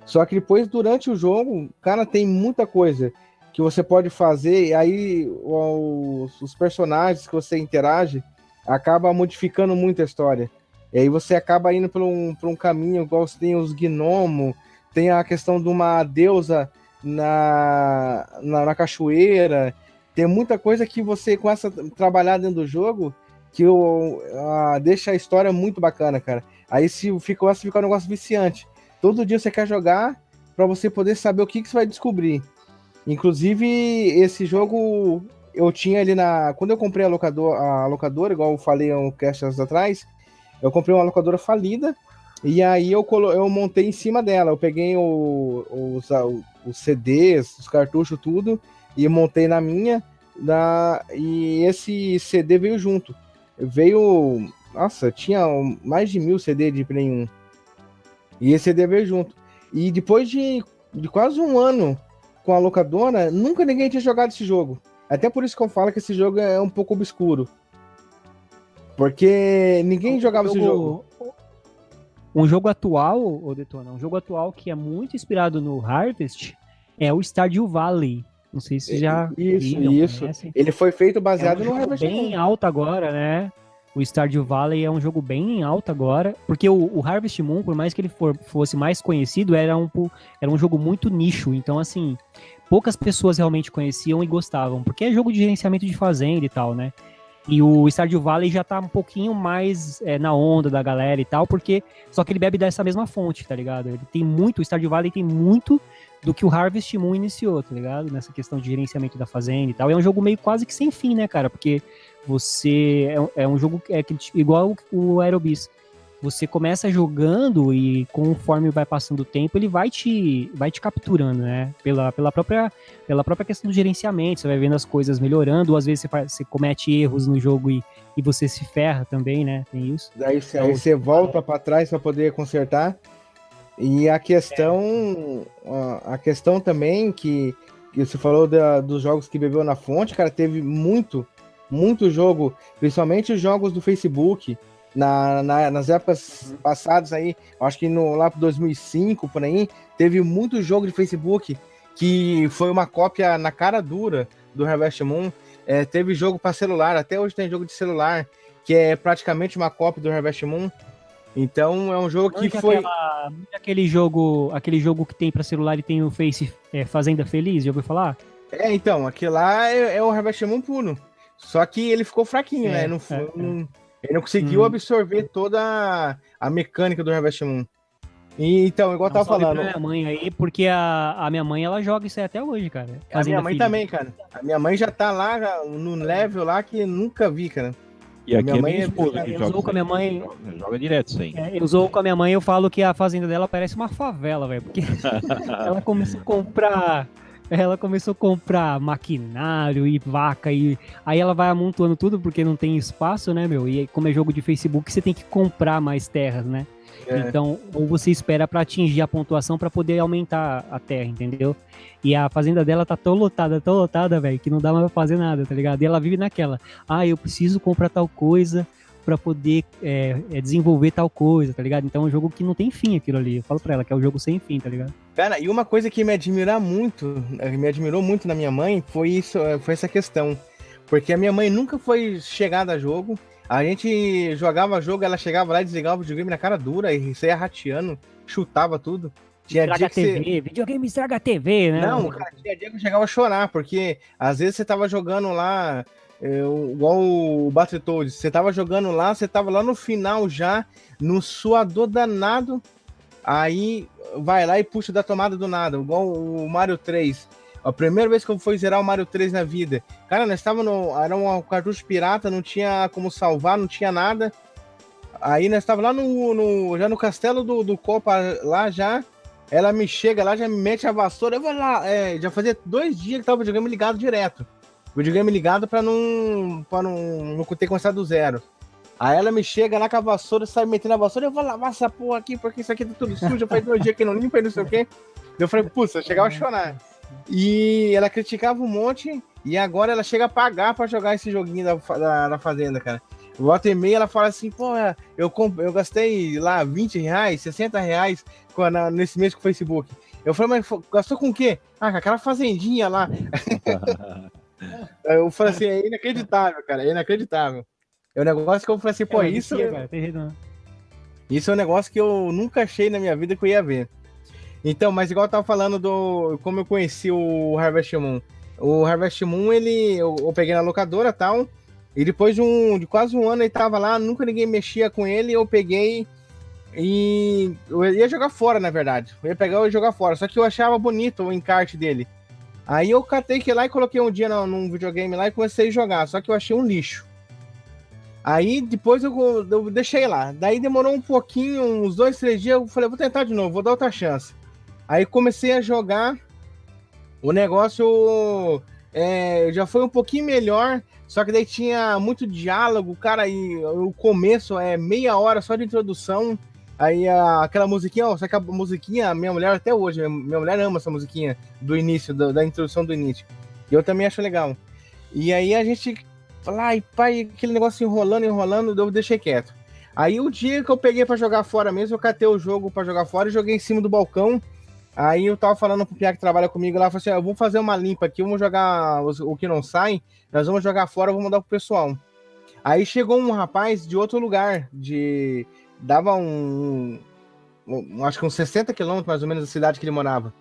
só que depois, durante o jogo, cara, tem muita coisa que você pode fazer, e aí os personagens que você interage acaba modificando muito a história. E aí você acaba indo por um caminho, igual você tem os gnomos, tem a questão de uma deusa na cachoeira, tem muita coisa que você começa a trabalhar dentro do jogo que deixa a história muito bacana, cara. Aí começa a ficar um negócio viciante. Todo dia você quer jogar para você poder saber o que você vai descobrir. Inclusive, esse jogo eu tinha ali na... Quando eu comprei a locadora, igual eu falei um cast atrás, eu comprei uma locadora falida, e aí eu montei em cima dela. Eu peguei os CDs, os cartuchos, tudo, e montei na minha, e esse CD veio junto. Veio... Nossa, tinha mais de 1000 CD de Play 1. E esse CD veio junto. E depois de quase um ano com a locadora, nunca ninguém tinha jogado esse jogo. Até por isso que eu falo que esse jogo é um pouco obscuro. Porque ninguém jogava esse jogo. Um jogo atual, ô Detona, um jogo atual que é muito inspirado no Harvest é o Stardew Valley. Não sei se já Isso. Conhecem. Ele foi feito baseado no Harvest Moon. Bem alto agora, né? O Stardew Valley é um jogo bem em alta agora, porque o Harvest Moon, por mais que ele fosse mais conhecido, era um jogo muito nicho. Então, assim, poucas pessoas realmente conheciam e gostavam, porque é jogo de gerenciamento de fazenda e tal, né? E o Stardew Valley já tá um pouquinho mais na onda da galera e tal, porque só que ele bebe dessa mesma fonte, tá ligado? Ele tem muito, o Stardew Valley tem muito do que o Harvest Moon iniciou, tá ligado? Nessa questão de gerenciamento da fazenda e tal. É um jogo meio quase que sem fim, né, cara? Porque você... É um jogo igual o Aerobis. Você começa jogando e conforme vai passando o tempo, ele vai te capturando, né? Pela própria questão do gerenciamento, você vai vendo as coisas melhorando, ou às vezes você comete erros no jogo e você se ferra também, né? Tem isso. Daí você volta para trás para poder consertar. E a questão também que você falou dos jogos que bebeu na fonte, cara, teve muito jogo, principalmente os jogos do Facebook, nas épocas passadas aí, acho que lá pro 2005, por aí, teve muito jogo de Facebook que foi uma cópia na cara dura do Harvest Moon. Teve jogo para celular, até hoje tem jogo de celular, que é praticamente uma cópia do Harvest Moon. Então é um jogo que foi... Aquele jogo que tem para celular e tem o Face Fazenda Feliz, já ouviu falar? Então, aquele lá é o Harvest Moon puro. Só que ele ficou fraquinho, né? Ele não conseguiu absorver toda a mecânica do Harvest Moon. E, então, igual eu tava falando... Pra minha mãe aí, porque a minha mãe, ela joga isso aí até hoje, cara. A minha mãe também, cara. A minha mãe já tá lá, no level lá, que nunca vi, cara. E aqui minha mãe é esposa que joga com a minha mãe. Joga direto, sim. Eu usou com a minha mãe, eu falo que a fazenda dela parece uma favela, velho. Porque ela começou a comprar maquinário e vaca, e aí ela vai amontoando tudo porque não tem espaço, né, meu? E aí, como é jogo de Facebook, você tem que comprar mais terras, né? Então, ou você espera pra atingir a pontuação pra poder aumentar a terra, entendeu? E a fazenda dela tá tão lotada, velho, que não dá mais pra fazer nada, tá ligado? E ela vive naquela, eu preciso comprar tal coisa pra poder desenvolver tal coisa, tá ligado? Então é um jogo que não tem fim aquilo ali. Eu falo pra ela que é um jogo sem fim, tá ligado? Cara, e uma coisa que me admirou muito na minha mãe foi essa questão. Porque a minha mãe nunca foi chegada a jogo. A gente jogava jogo, ela chegava lá e desligava o videogame na cara dura e saía rateando, chutava tudo. Estraga a TV, videogame estraga a TV, né? Não, cara, tinha dia que eu chegava a chorar, porque às vezes você tava jogando lá, igual o Battletoads, você tava jogando lá, você tava lá no final já, no suador danado, aí vai lá e puxa da tomada do nada, igual o Mario 3. A primeira vez que eu fui zerar o Mario 3 na vida, cara, nós estávamos era um cartucho pirata, não tinha como salvar, não tinha nada. Aí nós estávamos lá já no castelo do Copa, lá já. Ela me chega lá, já me mete a vassoura. Eu vou lá, já fazia 2 dias que tava o videogame ligado direto. O videogame ligado pra não ter começado do zero. Aí ela me chega lá com a vassoura, sai metendo a vassoura. Eu vou lavar essa porra aqui, porque isso aqui tá tudo sujo. Faz 2 dias que não limpa e não sei o quê. Eu falei, putz, eu chegava a chorar. E ela criticava um monte, e agora ela chega a pagar pra jogar esse joguinho da Fazenda, cara. Volta e meia ela fala assim, pô, eu gastei lá R$20, R$60 nesse mês com o Facebook. Eu falei, mas gastou com o quê? Com aquela fazendinha lá. Eu falei assim, é inacreditável, cara, é inacreditável. É um negócio que eu falei assim, pô, isso é um negócio que eu nunca achei na minha vida que eu ia ver. Então, mas igual eu tava falando como eu conheci o Harvest Moon. O Harvest Moon, eu peguei na locadora e tal, e depois de quase um ano ele tava lá, nunca ninguém mexia com ele, eu peguei E eu ia jogar fora, na verdade. Eu ia pegar e jogar fora. Só que eu achava bonito o encarte dele. Aí eu catei que lá e coloquei um dia num videogame lá e comecei a jogar. Só que eu achei um lixo. Aí depois eu deixei lá. Daí demorou um pouquinho, uns 2, 3 dias. Eu falei, vou tentar de novo, vou dar outra chance. Aí comecei a jogar. O negócio já foi um pouquinho melhor. Só que daí tinha muito diálogo, cara. E o começo é meia hora só de introdução. Aí aquela musiquinha, ó, só que a musiquinha, minha mulher até hoje, minha mulher ama essa musiquinha do início, da introdução do início. E eu também acho legal. E aí a gente ai, pai, aquele negócio enrolando, eu deixei quieto. Aí o dia que eu peguei pra jogar fora mesmo, eu catei o jogo pra jogar fora e joguei em cima do balcão. Aí eu tava falando pro Pia que trabalha comigo lá, falei assim, eu vou fazer uma limpa aqui, vamos jogar o que não sai, nós vamos jogar fora, eu vou mandar pro pessoal. Aí chegou um rapaz de outro lugar, dava acho que uns 60 quilômetros mais ou menos da cidade que ele morava.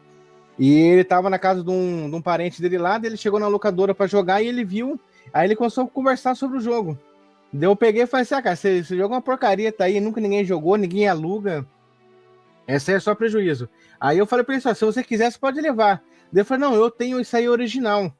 E ele tava na casa de um parente dele lá, ele chegou na locadora pra jogar e ele viu. Aí ele começou a conversar sobre o jogo. Daí eu peguei e falei assim, cara, esse jogo é uma porcaria, tá aí, nunca ninguém jogou, ninguém aluga. Esse é só prejuízo. Aí eu falei pra ele, se você quiser, você pode levar. Daí eu falei, não, eu tenho isso aí original.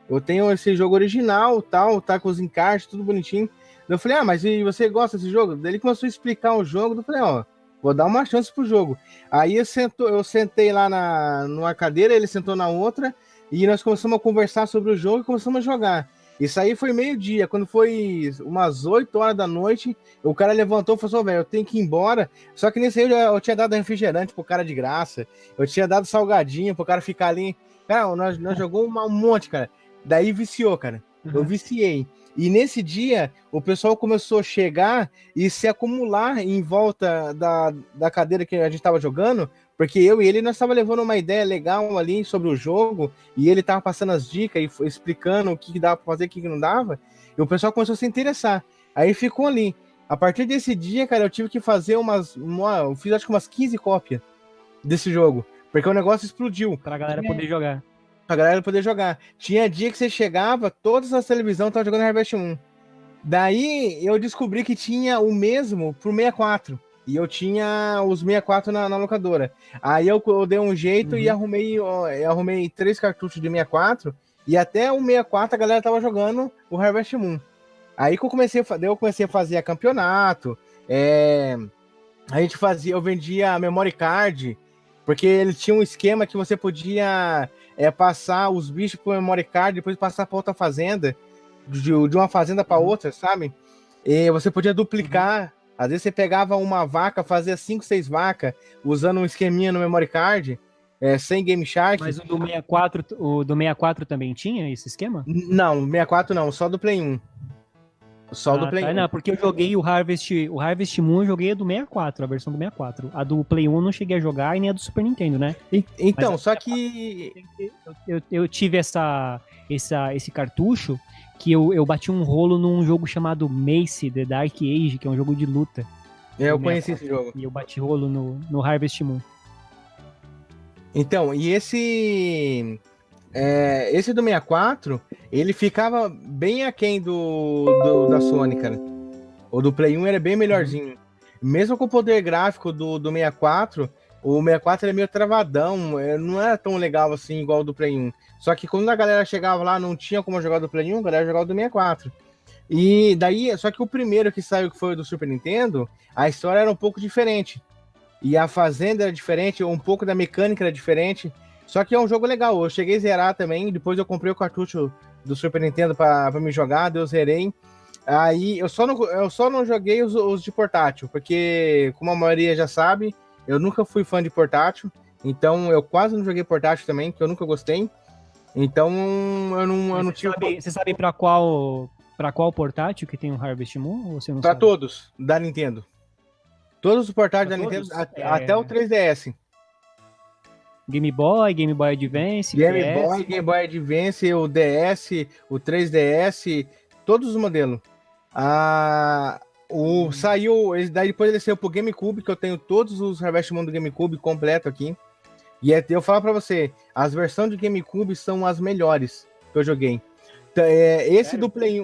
Eu tenho esse jogo original, tal, tá com os encaixes, tudo bonitinho. Daí eu falei, mas e você gosta desse jogo? Daí ele começou a explicar o jogo, daí eu falei, ó, vou dar uma chance pro jogo. Aí eu sentei lá numa cadeira, ele sentou na outra, e nós começamos a conversar sobre o jogo e começamos a jogar. Isso aí foi meio-dia, quando foi umas 8 horas da noite, o cara levantou e falou assim, velho, eu tenho que ir embora. Só que nesse aí eu tinha dado refrigerante pro cara de graça, eu tinha dado salgadinho pro cara ficar ali. Cara, nós jogamos um monte, cara. Daí viciou, cara. Eu viciei. E nesse dia, o pessoal começou a chegar e se acumular em volta da cadeira que a gente estava jogando, porque eu e ele, nós estávamos levando uma ideia legal ali sobre o jogo, e ele estava passando as dicas e explicando o que dava para fazer e o que não dava, e o pessoal começou a se interessar. Aí ficou ali. A partir desse dia, cara, eu tive que fazer eu fiz acho que umas 15 cópias desse jogo, porque o negócio explodiu. Pra galera poder jogar. Pra galera poder jogar. Tinha dia que você chegava, todas as televisões estavam jogando Harvest Moon. Daí eu descobri que tinha o mesmo pro 64. E eu tinha os 64 na locadora. Aí eu dei um jeito e arrumei 3 cartuchos de 64. E até o 64 a galera tava jogando o Harvest Moon. Aí que eu comecei a fazer campeonato. Eu vendia a memory card. Porque ele tinha um esquema que você podia passar os bichos pro memory card, depois passar para outra fazenda, de uma fazenda para outra, sabe? E você podia duplicar. Às vezes você pegava uma vaca, fazia 5, 6 vacas, usando um esqueminha no memory card, sem Game Shark. Mas o do 64 também tinha esse esquema? Não, 64 não, só do Play 1. Só do Play 1. Não, porque eu joguei o Harvest Moon, eu joguei a do 64, a versão do 64. A do Play 1 eu não cheguei a jogar e nem a do Super Nintendo, né? Então, só que... Eu tive esse cartucho que eu bati um rolo num jogo chamado Mace, The Dark Age, que é um jogo de luta. Eu conheci esse jogo. E eu bati rolo no Harvest Moon. Então, e esse do 64, ele ficava bem aquém da Sony, cara. O do Play 1 era bem melhorzinho. Mesmo com o poder gráfico do 64, o 64 era meio travadão, não era tão legal assim igual o do Play 1. Só que quando a galera chegava lá, não tinha como jogar do Play 1, a galera jogava do 64. E daí, só que o primeiro que saiu, que foi o do Super Nintendo, a história era um pouco diferente. E a fazenda era diferente, um pouco da mecânica era diferente. Só que é um jogo legal, eu cheguei a zerar também, depois eu comprei o cartucho do Super Nintendo pra me jogar, eu zerei. Aí eu só não joguei os de portátil, porque, como a maioria já sabe, eu nunca fui fã de portátil, então eu quase não joguei portátil também, que eu nunca gostei. Então eu não tive. Você sabe pra qual portátil que tem o Harvest Moon? Ou você não pra sabe? todos, da Nintendo. Todos os portáteis da Nintendo, até o 3DS. Game Boy Advance, Game Boy Advance, o DS, o 3DS, todos os modelos. Saiu, daí depois ele saiu pro GameCube, que eu tenho todos os Harvest Moon do GameCube completo aqui. E eu falo pra você, as versões de GameCube são as melhores que eu joguei. Esse do Play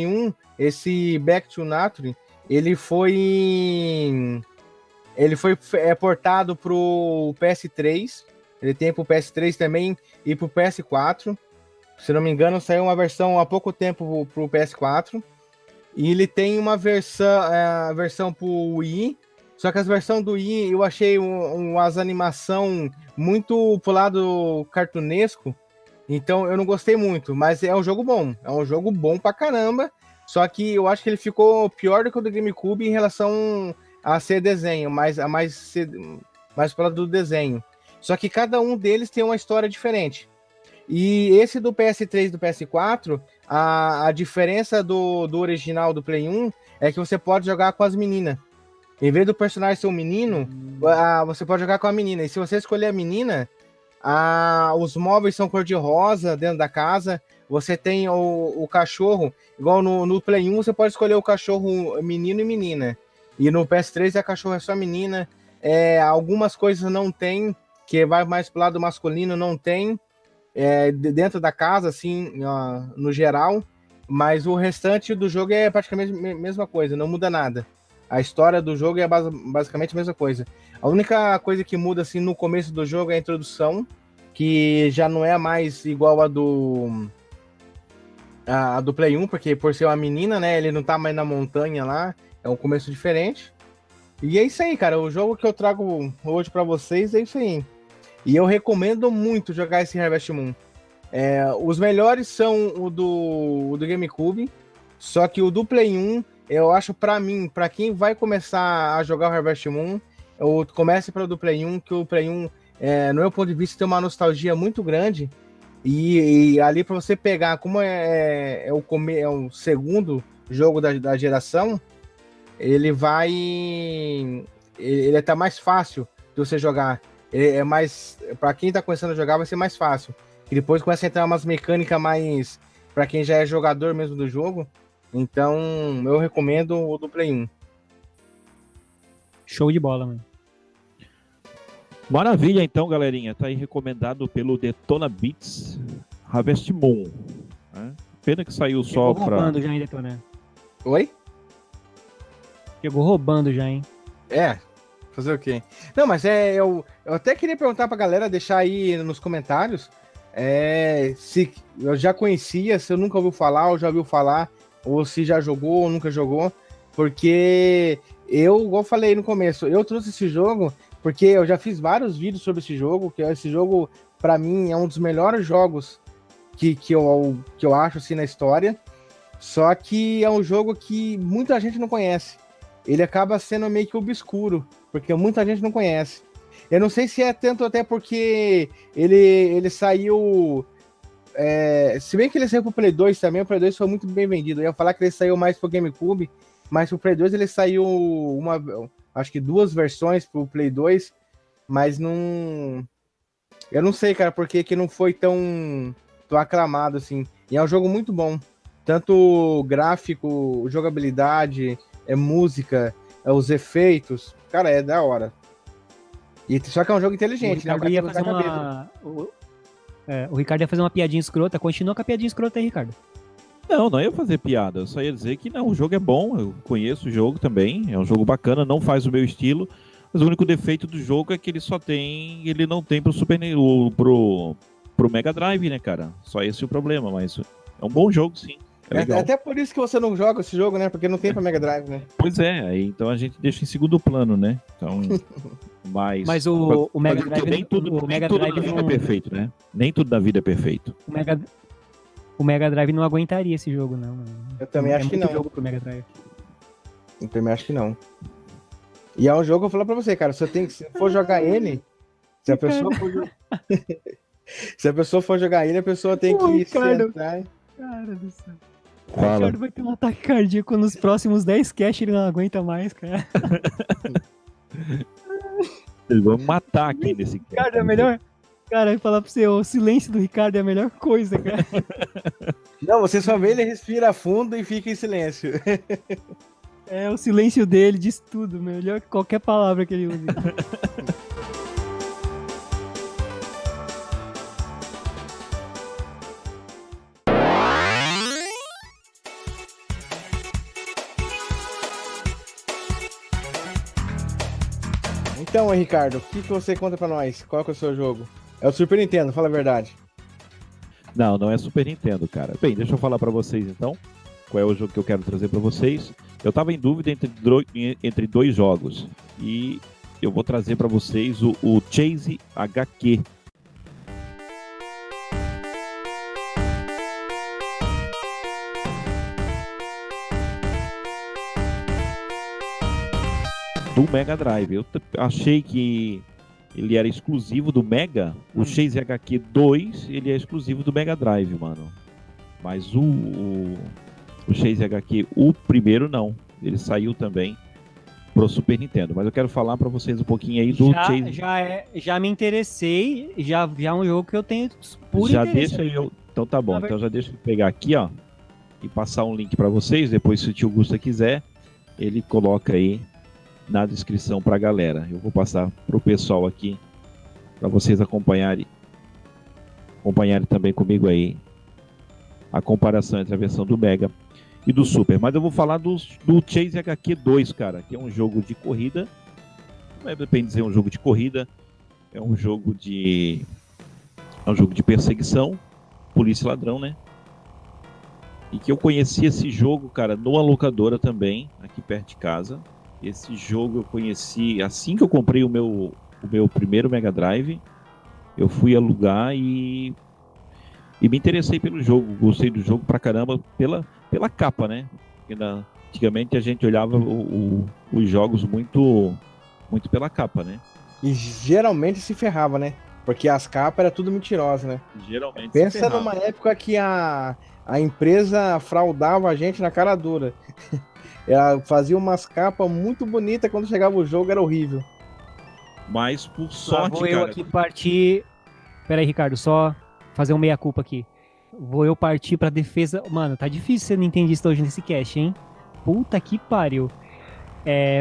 1, esse Back to Nature, ele foi Ele foi portado pro PS3. Ele tem pro PS3 também e pro PS4. Se não me engano, saiu uma versão há pouco tempo pro PS4. E ele tem uma versão pro Wii. Só que as versões do Wii eu achei umas animação muito pro lado cartunesco. Então eu não gostei muito. Mas é um jogo bom. É um jogo bom pra caramba. Só que eu acho que ele ficou pior do que o do GameCube em relação a ser desenho. Mais pro lado do desenho. Só que cada um deles tem uma história diferente. E esse do PS3 e do PS4, a diferença do original do Play 1 é que você pode jogar com as meninas. Em vez do personagem ser um menino, você pode jogar com a menina. E se você escolher a menina, os móveis são cor-de-rosa dentro da casa. Você tem o cachorro, igual no Play 1, você pode escolher o cachorro menino e menina. E no PS3 a cachorra é só menina. Algumas coisas não tem, que vai mais pro lado masculino, não tem. Dentro da casa, assim, no geral. Mas o restante do jogo é praticamente a mesma coisa, não muda nada. A história do jogo é basicamente a mesma coisa. A única coisa que muda, assim, no começo do jogo é a introdução, que já não é mais igual a do Play 1, porque por ser uma menina, né, ele não tá mais na montanha lá, é um começo diferente. E é isso aí, cara, o jogo que eu trago hoje pra vocês é isso aí. E eu recomendo muito jogar esse Harvest Moon. Os melhores são o do GameCube, só que o do Play 1, eu acho pra mim, pra quem vai começar a jogar o Harvest Moon, comece pelo do Play 1, que o Play 1, no meu ponto de vista, tem uma nostalgia muito grande. E ali pra você pegar, como é o segundo jogo da geração, ele tá mais fácil de você jogar. Pra quem tá começando a jogar, vai ser mais fácil. E depois começa a entrar umas mecânicas mais pra quem já é jogador mesmo do jogo. Então, eu recomendo o do Play 1. Show de bola, mano. Maravilha, então, galerinha. Tá aí recomendado pelo Detona Beats Harvest Moon. Né? Pena que saiu só Chegou roubando já, hein, Detona? Oi? Chegou roubando já, hein? Fazer o quê? Não, mas eu até queria perguntar pra galera, deixar aí nos comentários, se eu já conhecia, se eu nunca ouviu falar, ou já ouviu falar, ou se já jogou ou nunca jogou, porque igual eu falei no começo, eu trouxe esse jogo porque eu já fiz vários vídeos sobre esse jogo, que esse jogo, pra mim, é um dos melhores jogos que eu acho, assim, na história, só que é um jogo que muita gente não conhece. Ele acaba sendo meio que obscuro, porque muita gente não conhece. Eu não sei se é tanto até porque ele saiu... se bem que ele saiu pro Play 2 também, o Play 2 foi muito bem vendido. Eu ia falar que ele saiu mais pro GameCube, mas pro Play 2 ele saiu acho que 2 versões pro Play 2, mas não... Eu não sei, cara, porque que não foi tão aclamado, assim. E é um jogo muito bom. Tanto gráfico, jogabilidade... música, os efeitos, cara, é da hora. Só que é um jogo inteligente, né? O Ricardo ia fazer uma piadinha escrota. Continua com a piadinha escrota aí, Ricardo. Não ia fazer piada. Eu só ia dizer que não, o jogo é bom, eu conheço o jogo também, é um jogo bacana, não faz o meu estilo, mas o único defeito do jogo é que ele não tem pro Mega Drive, né, cara? Só esse é o problema, mas é um bom jogo, sim. Até por isso que você não joga esse jogo, né? Porque não tem pra Mega Drive, né? Pois aí então a gente deixa em segundo plano, né? Então, mas o Mega Drive... Nem tudo na vida é perfeito, né? Nem tudo na vida é perfeito. O Mega Drive não aguentaria esse jogo, não. Eu também acho que não. Jogo pro Mega Drive. Eu também acho que não. E é um jogo que eu vou falar pra você, cara. Se for jogar ele... Se a pessoa for jogar ele, a pessoa tem que sentar... Cara do céu. O Ricardo vai ter um ataque cardíaco nos próximos 10 casts, ele não aguenta mais, cara. Eles vão matar aqui nesse cast. Ricardo é melhor. Cara, eu vou falar pra você, o silêncio do Ricardo é a melhor coisa, cara. Não, você só vê ele respira fundo e fica em silêncio. O silêncio dele diz tudo, melhor que qualquer palavra que ele use. Então, Ricardo, o que você conta pra nós? Qual que é o seu jogo? É o Super Nintendo, fala a verdade. Não, não é Super Nintendo, cara. Bem, deixa eu falar pra vocês então. Qual é o jogo que eu quero trazer pra vocês? Eu tava em dúvida entre dois jogos. E eu vou trazer pra vocês o Chase HQ. Do Mega Drive. Eu achei que ele era exclusivo do Mega. O Chase HQ 2, ele é exclusivo do Mega Drive, mano. Mas o Chase HQ, o primeiro, não. Ele saiu também pro Super Nintendo. Mas eu quero falar pra vocês um pouquinho aí do Chase. Já me interessei. Já é um jogo que eu tenho puro já interesse. Deixa eu... Então tá bom. Então já deixa eu pegar aqui, ó. E passar um link pra vocês. Depois, se o tio Gusta quiser, ele coloca aí na descrição pra galera. Eu vou passar pro pessoal aqui pra vocês acompanharem também comigo aí a comparação entre a versão do Mega e do Super. Mas eu vou falar do Chase HQ 2, cara, que é um jogo de corrida. Não é bem dizer um jogo de corrida, é um jogo de perseguição, polícia e ladrão, né? E que eu conheci esse jogo, cara, numa locadora também, aqui perto de casa. Esse jogo eu conheci assim que eu comprei o meu primeiro Mega Drive. Eu fui alugar e me interessei pelo jogo. Gostei do jogo pra caramba pela capa, né? Porque antigamente a gente olhava os jogos muito pela capa, né? E geralmente se ferrava, né? Porque as capas eram tudo mentirosas, né? Geralmente Pensa numa época que a empresa fraudava a gente na cara dura. Ela fazia umas capas muito bonitas, quando chegava o jogo era horrível. Mas por sorte, vou eu aqui partir... Pera aí, Ricardo, só fazer um meia-culpa aqui. Vou eu partir pra defesa... Mano, tá difícil ser nintendista hoje nesse cast, hein? Puta que pariu.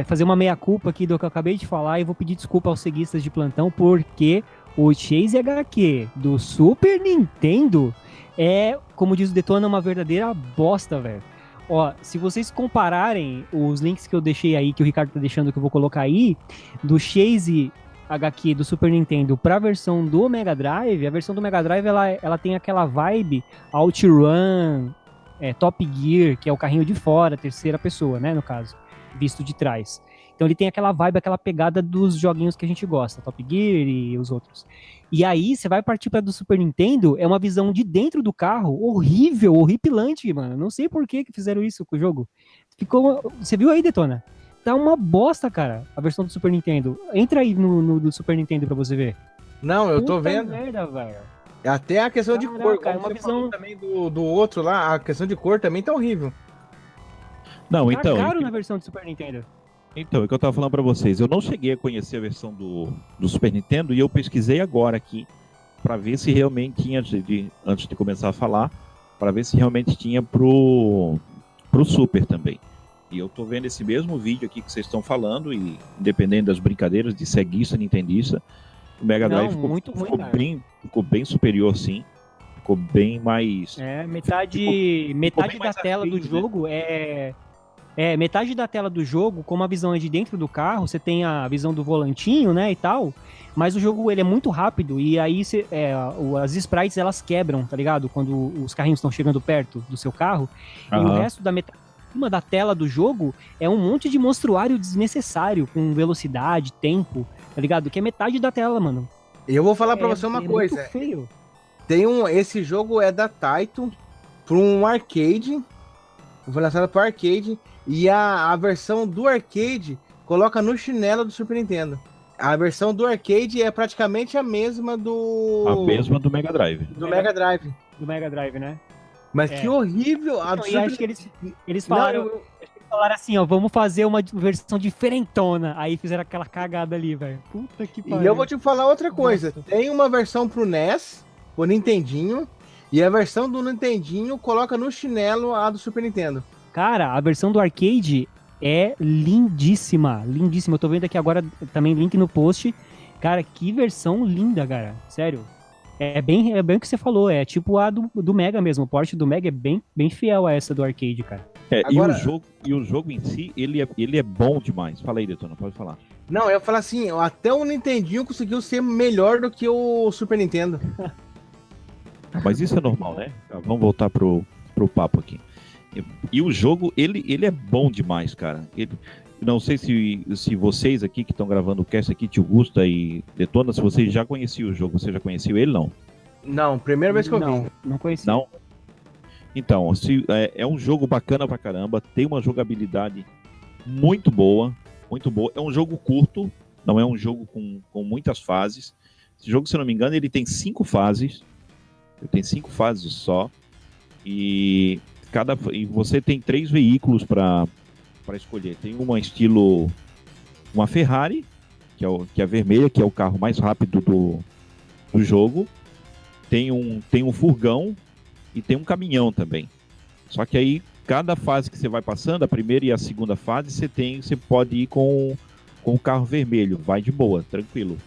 Fazer uma meia-culpa aqui do que eu acabei de falar e vou pedir desculpa aos ceguistas de plantão, porque o Chase HQ do Super Nintendo é, como diz o Detona, uma verdadeira bosta, velho. Ó, se vocês compararem os links que eu deixei aí, que o Ricardo tá deixando, que eu vou colocar aí, do Chase HQ do Super Nintendo pra versão do Mega Drive, a versão do Mega Drive, ela tem aquela vibe OutRun, Top Gear, que é o carrinho de fora, terceira pessoa, né, no caso, visto de trás. Então ele tem aquela vibe, aquela pegada dos joguinhos que a gente gosta, Top Gear e os outros. E aí, você vai partir para do Super Nintendo, é uma visão de dentro do carro, horrível, horripilante, mano. Não sei por que fizeram isso com o jogo. Você viu aí, Detona? Tá uma bosta, cara, a versão do Super Nintendo. Entra aí no do Super Nintendo pra você ver. Não, eu tô vendo. Merda, velho. Até a questão de cor, cara, como uma você visão falou também do outro lá, a questão de cor também tá horrível. Não, então... Cagaram na versão do Super Nintendo. Então, é o que eu tava falando pra vocês. Eu não cheguei a conhecer a versão do Super Nintendo e eu pesquisei agora aqui pra ver se realmente tinha, antes de começar a falar, pra ver se realmente tinha pro Super também. E eu tô vendo esse mesmo vídeo aqui que vocês estão falando e, independente das brincadeiras de ceguista, nintendista, o Mega Drive ficou bem superior, sim. Ficou bem mais... Metade da tela do jogo metade da tela do jogo, como a visão é de dentro do carro, você tem a visão do volantinho, né, e tal, mas o jogo ele é muito rápido e aí as sprites elas quebram, tá ligado? Quando os carrinhos estão chegando perto do seu carro, e o resto da metade da tela do jogo é um monte de monstruário desnecessário, com velocidade, tempo, tá ligado? Que é metade da tela, mano. Eu vou falar pra você uma coisa. Muito feio. Esse jogo é da Taito para um arcade, foi lançado para arcade, e a versão do arcade coloca no chinelo do Super Nintendo. A versão do arcade é praticamente a mesma do... A mesma do Mega Drive. Do Mega Drive. Do Mega Drive, né? Mas que horrível! E acho que eles falaram... Falaram assim, ó, vamos fazer uma versão diferentona. Aí fizeram aquela cagada ali, velho. Puta que pariu. E eu vou te falar outra coisa. Nossa. Tem uma versão pro NES, pro Nintendinho, e a versão do Nintendinho coloca no chinelo a do Super Nintendo. Cara, a versão do arcade é lindíssima, lindíssima. Eu tô vendo aqui agora também link no post. Cara, que versão linda, cara. Sério. É bem o que você falou, é tipo a do Mega mesmo. O port do Mega é bem fiel a essa do arcade, cara. Agora... e o jogo em si, ele é bom demais. Fala aí, Detona, pode falar. Não, eu ia falar assim, até o Nintendinho conseguiu ser melhor do que o Super Nintendo. Mas isso é normal, né? Vamos voltar pro papo aqui. E o jogo, ele é bom demais, cara. Não sei se vocês aqui que estão gravando o cast aqui, Tio Gusta e Detona, se vocês já conheciam o jogo. Você já conheceu ele, não? Não, primeira vez que eu vi. Não conheci. Não? Então, é um jogo bacana pra caramba, tem uma jogabilidade muito boa, muito boa. É um jogo curto, não é um jogo com muitas fases. Esse jogo, se eu não me engano, ele tem 5 fases. Ele tem 5 fases só. E você tem 3 veículos para escolher. Tem uma Ferrari, que é a vermelha, que é o carro mais rápido do jogo. Tem um furgão e tem um caminhão também. Só que aí, cada fase que você vai passando, a primeira e a segunda fase, você pode ir com o carro vermelho. Vai de boa, tranquilo.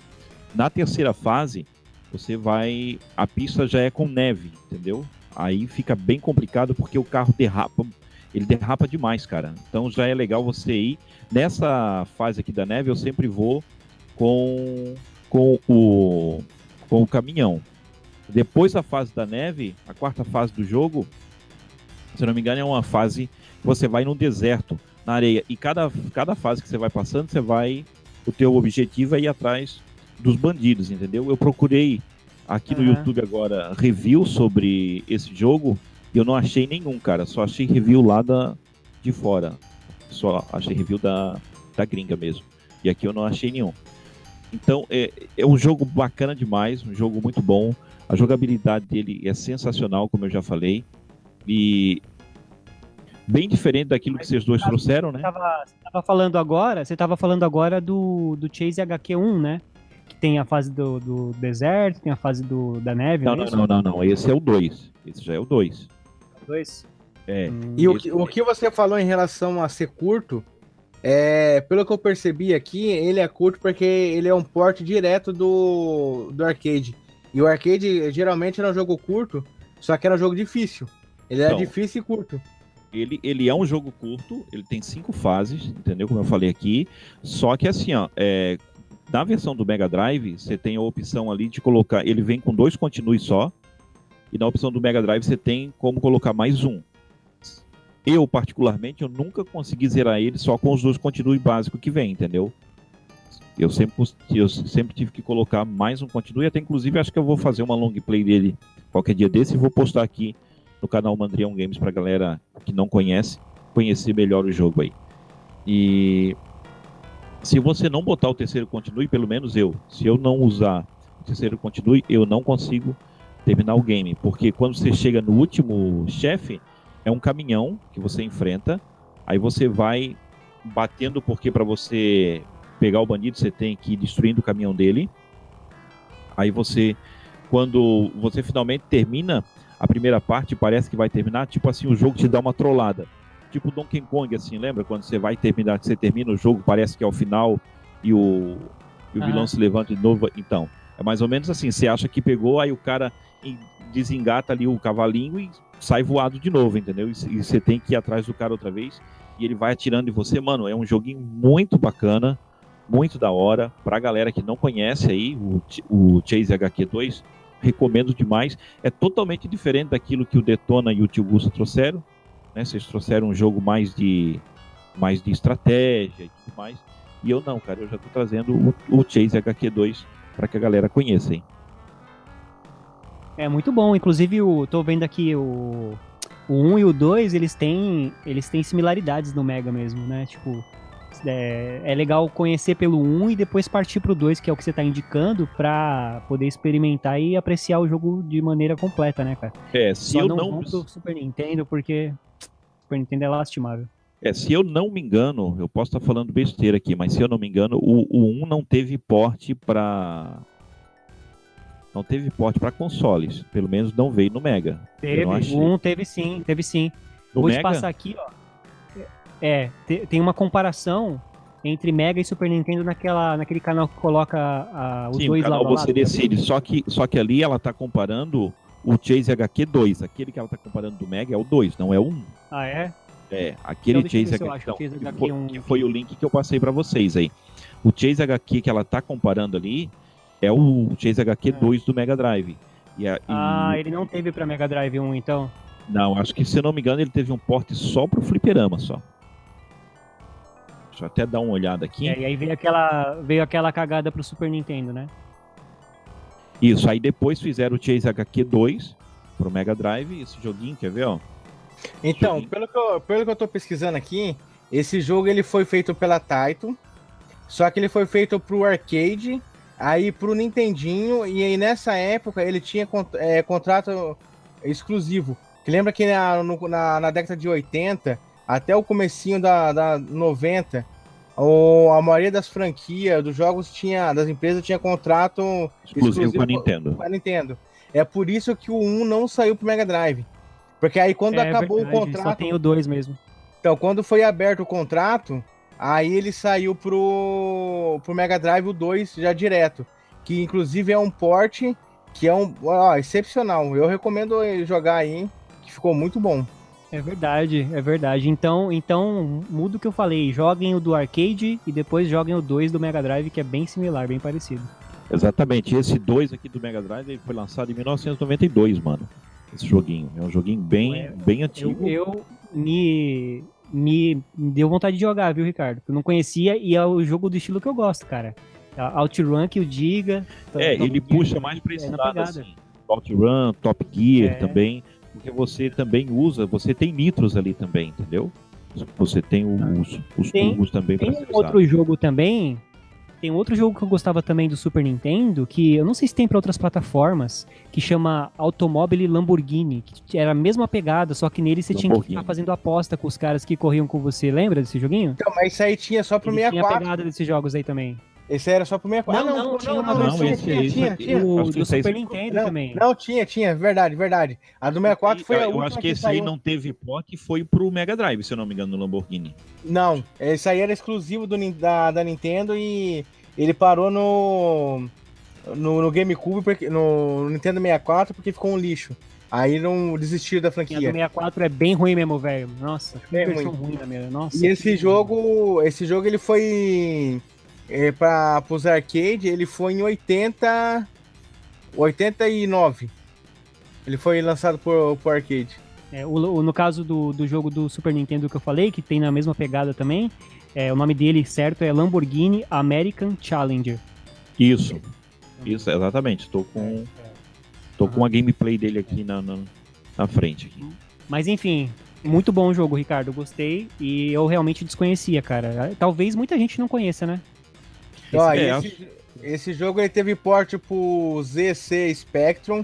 Na terceira fase, a pista já é com neve, entendeu? Aí fica bem complicado porque o carro ele derrapa demais, cara. Então já é legal você ir. Nessa fase aqui da neve, eu sempre vou com o caminhão. Depois da fase da neve, a quarta fase do jogo, se não me engano, é uma fase que você vai num deserto, na areia. E cada fase que você vai passando, o teu objetivo é ir atrás dos bandidos, entendeu? Eu procurei aqui no YouTube agora review sobre esse jogo e eu não achei nenhum, cara. Só achei review lá de fora. Só achei review da gringa mesmo. E aqui eu não achei nenhum. Então é um jogo bacana demais, um jogo muito bom. A jogabilidade dele é sensacional, como eu já falei. E bem diferente daquilo que vocês dois trouxeram, né? Você estava falando agora do Chase HQ1, né? Que tem a fase do deserto, tem a fase da neve. Não. Esse é o 2. Esse já é o 2. 2? É. E o que você falou em relação a ser curto, pelo que eu percebi aqui, ele é curto porque ele é um port direto do arcade. E o arcade geralmente era um jogo curto, só que era um jogo difícil. Ele era difícil e curto. Ele é um jogo curto, ele tem 5 fases, entendeu? Como eu falei aqui. Só que assim, ó, na versão do Mega Drive, você tem a opção ali de colocar. Ele vem com 2 continues só. E na opção do Mega Drive você tem como colocar mais um. Eu, particularmente, eu nunca consegui zerar ele só com os 2 continues básicos que vem, entendeu? Eu sempre tive que colocar mais um continue. Até inclusive acho que eu vou fazer uma long play dele qualquer dia desse e vou postar aqui no canal Mandrião Games pra galera que não conhece, conhecer melhor o jogo aí. E se você não botar o terceiro continue, pelo menos se eu não usar o terceiro continue, eu não consigo terminar o game, porque quando você chega no último chefe, é um caminhão que você enfrenta, aí você vai batendo, porque para você pegar o bandido, você tem que ir destruindo o caminhão dele. Aí quando você finalmente termina a primeira parte, parece que vai terminar, tipo assim, o jogo te dá uma trollada. Tipo Donkey Kong, assim, lembra? Quando você vai terminar, você termina o jogo, parece que é o final e o vilão se levanta de novo. Então, é mais ou menos assim, você acha que pegou, aí o cara desengata ali o cavalinho e sai voado de novo, entendeu? E você tem que ir atrás do cara outra vez e ele vai atirando em você. Mano, é um joguinho muito bacana, muito da hora. Pra galera que não conhece aí o Chase HQ2, recomendo demais. É totalmente diferente daquilo que o Detona e o Tio Gusta trouxeram, né? Vocês trouxeram um jogo mais de estratégia e tudo mais. E eu não, cara, eu já tô trazendo o Chase HQ2 para que a galera conheça, hein? É muito bom, inclusive tô vendo aqui o 1 e o 2, eles têm similaridades no Mega mesmo, né? Tipo, é legal conhecer pelo 1 e depois partir pro 2, que é o que você tá indicando, pra poder experimentar e apreciar o jogo de maneira completa, né, cara? Se eu não vou pro Super Nintendo, porque Super Nintendo é lastimável. Se eu não me engano, eu posso estar falando besteira aqui, mas se eu não me engano, o 1 não teve porte para consoles, pelo menos não veio no Mega. O 1 teve sim. No Vou Mega? te passar aqui, ó. Tem uma comparação entre Mega e Super Nintendo naquele canal que coloca os dois lado a lado. Você decide, só que ali ela tá comparando o Chase HQ2, aquele que ela tá comparando do Mega é o 2, não é o 1. Ah, é? Aquele então, Chase HQ, que foi o link que eu passei para vocês aí. O Chase HQ que ela tá comparando ali é o Chase HQ 2 do Mega Drive. Ele não teve pra Mega Drive 1, então? Não, acho que, se eu não me engano, ele teve um porte só pro fliperama, só. Deixa eu até dar uma olhada aqui. E aí veio aquela cagada pro Super Nintendo, né? Isso, aí depois fizeram o Chase HQ 2 pro Mega Drive, esse joguinho, quer ver, ó? Então, pelo que eu tô pesquisando aqui, esse jogo ele foi feito pela Taito, só que ele foi feito pro arcade, aí pro Nintendinho, e aí nessa época ele tinha contrato exclusivo. Que lembra que na década de 80, até o comecinho da 90, a maioria das franquias, dos jogos das empresas tinha contrato exclusivo com a Nintendo. Com a Nintendo. É por isso que o 1 não saiu pro Mega Drive. Porque aí quando acabou verdade, o contrato... Só tem o 2 mesmo. Então, quando foi aberto o contrato, aí ele saiu pro Mega Drive o 2 já direto. Que inclusive é um port que é excepcional. Eu recomendo jogar aí, que ficou muito bom. É verdade. Então muda o que eu falei. Joguem o do arcade e depois joguem o 2 do Mega Drive, que é bem similar, bem parecido. Exatamente. Esse 2 aqui do Mega Drive ele foi lançado em 1992, mano. Esse joguinho. É um joguinho bem antigo. Me deu vontade de jogar, viu, Ricardo? Eu não conhecia e é o jogo do estilo que eu gosto, cara. OutRun, que o diga. Ele puxa mais pra esse lado, assim. OutRun, Top Gear também. Porque você também você tem nitros ali também, entendeu? Você tem os tubos também para ser usado. Tem outro jogo que eu gostava também do Super Nintendo, que eu não sei se tem para outras plataformas, que chama Automobile Lamborghini, que era a mesma pegada, só que nele você tinha que ficar fazendo aposta com os caras que corriam com você. Lembra desse joguinho? Então, mas isso aí tinha só pro 64. Tinha a pegada desses jogos aí também. Esse era só pro 64. Não, tinha uma versão tinha. O do Super Nintendo também. Não, tinha, verdade. A do 64 foi a última. Eu acho que esse aí não teve port e foi pro Mega Drive, se eu não me engano, no Lamborghini. Não, esse aí era exclusivo da Nintendo e ele parou no GameCube, no Nintendo 64, porque ficou um lixo. Aí não desistiram da franquia. A do 64 é bem ruim mesmo, velho. Nossa, que versão ruim da minha. Nossa. E esse jogo ele foi... para os arcade, ele foi em 89. Ele foi lançado por arcade. No caso do jogo do Super Nintendo que eu falei, que tem na mesma pegada também, o nome dele certo é Lamborghini American Challenger. Isso, exatamente. Tô com a gameplay dele aqui na frente. Aqui. Mas enfim, muito bom o jogo, Ricardo. Eu gostei e eu realmente desconhecia, cara. Talvez muita gente não conheça, né? Esse jogo ele teve porte pro ZC Spectrum,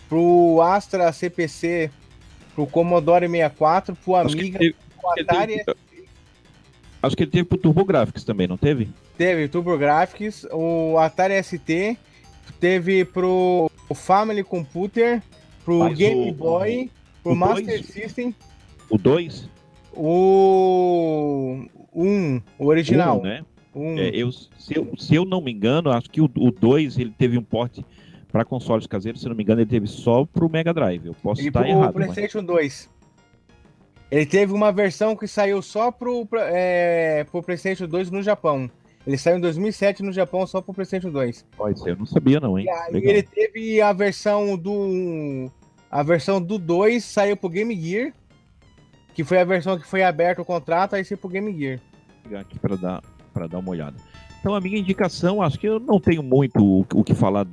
pro Astra CPC, pro Commodore 64, pro Amiga, pro Atari. Acho que ele teve pro TurboGrafx também, não teve? Teve TurboGrafx, o Atari ST, teve pro Family Computer, pro Game Boy, pro Master System. O 2? O original. Né? Se eu não me engano, acho que o 2 ele teve um porte para consoles caseiros, se não me engano, ele teve só pro Mega Drive. Eu posso estar errado. O PlayStation 2. Ele teve uma versão que saiu só pro PlayStation 2 no Japão. Ele saiu em 2007 no Japão só pro PlayStation 2. Pode ser, eu não sabia não, hein? E ele teve a versão do 2 saiu pro Game Gear, que foi a versão que foi aberto o contrato, aí saiu pro Game Gear. Vou pegar aqui para dar uma olhada. Então a minha indicação, acho que eu não tenho muito o que falar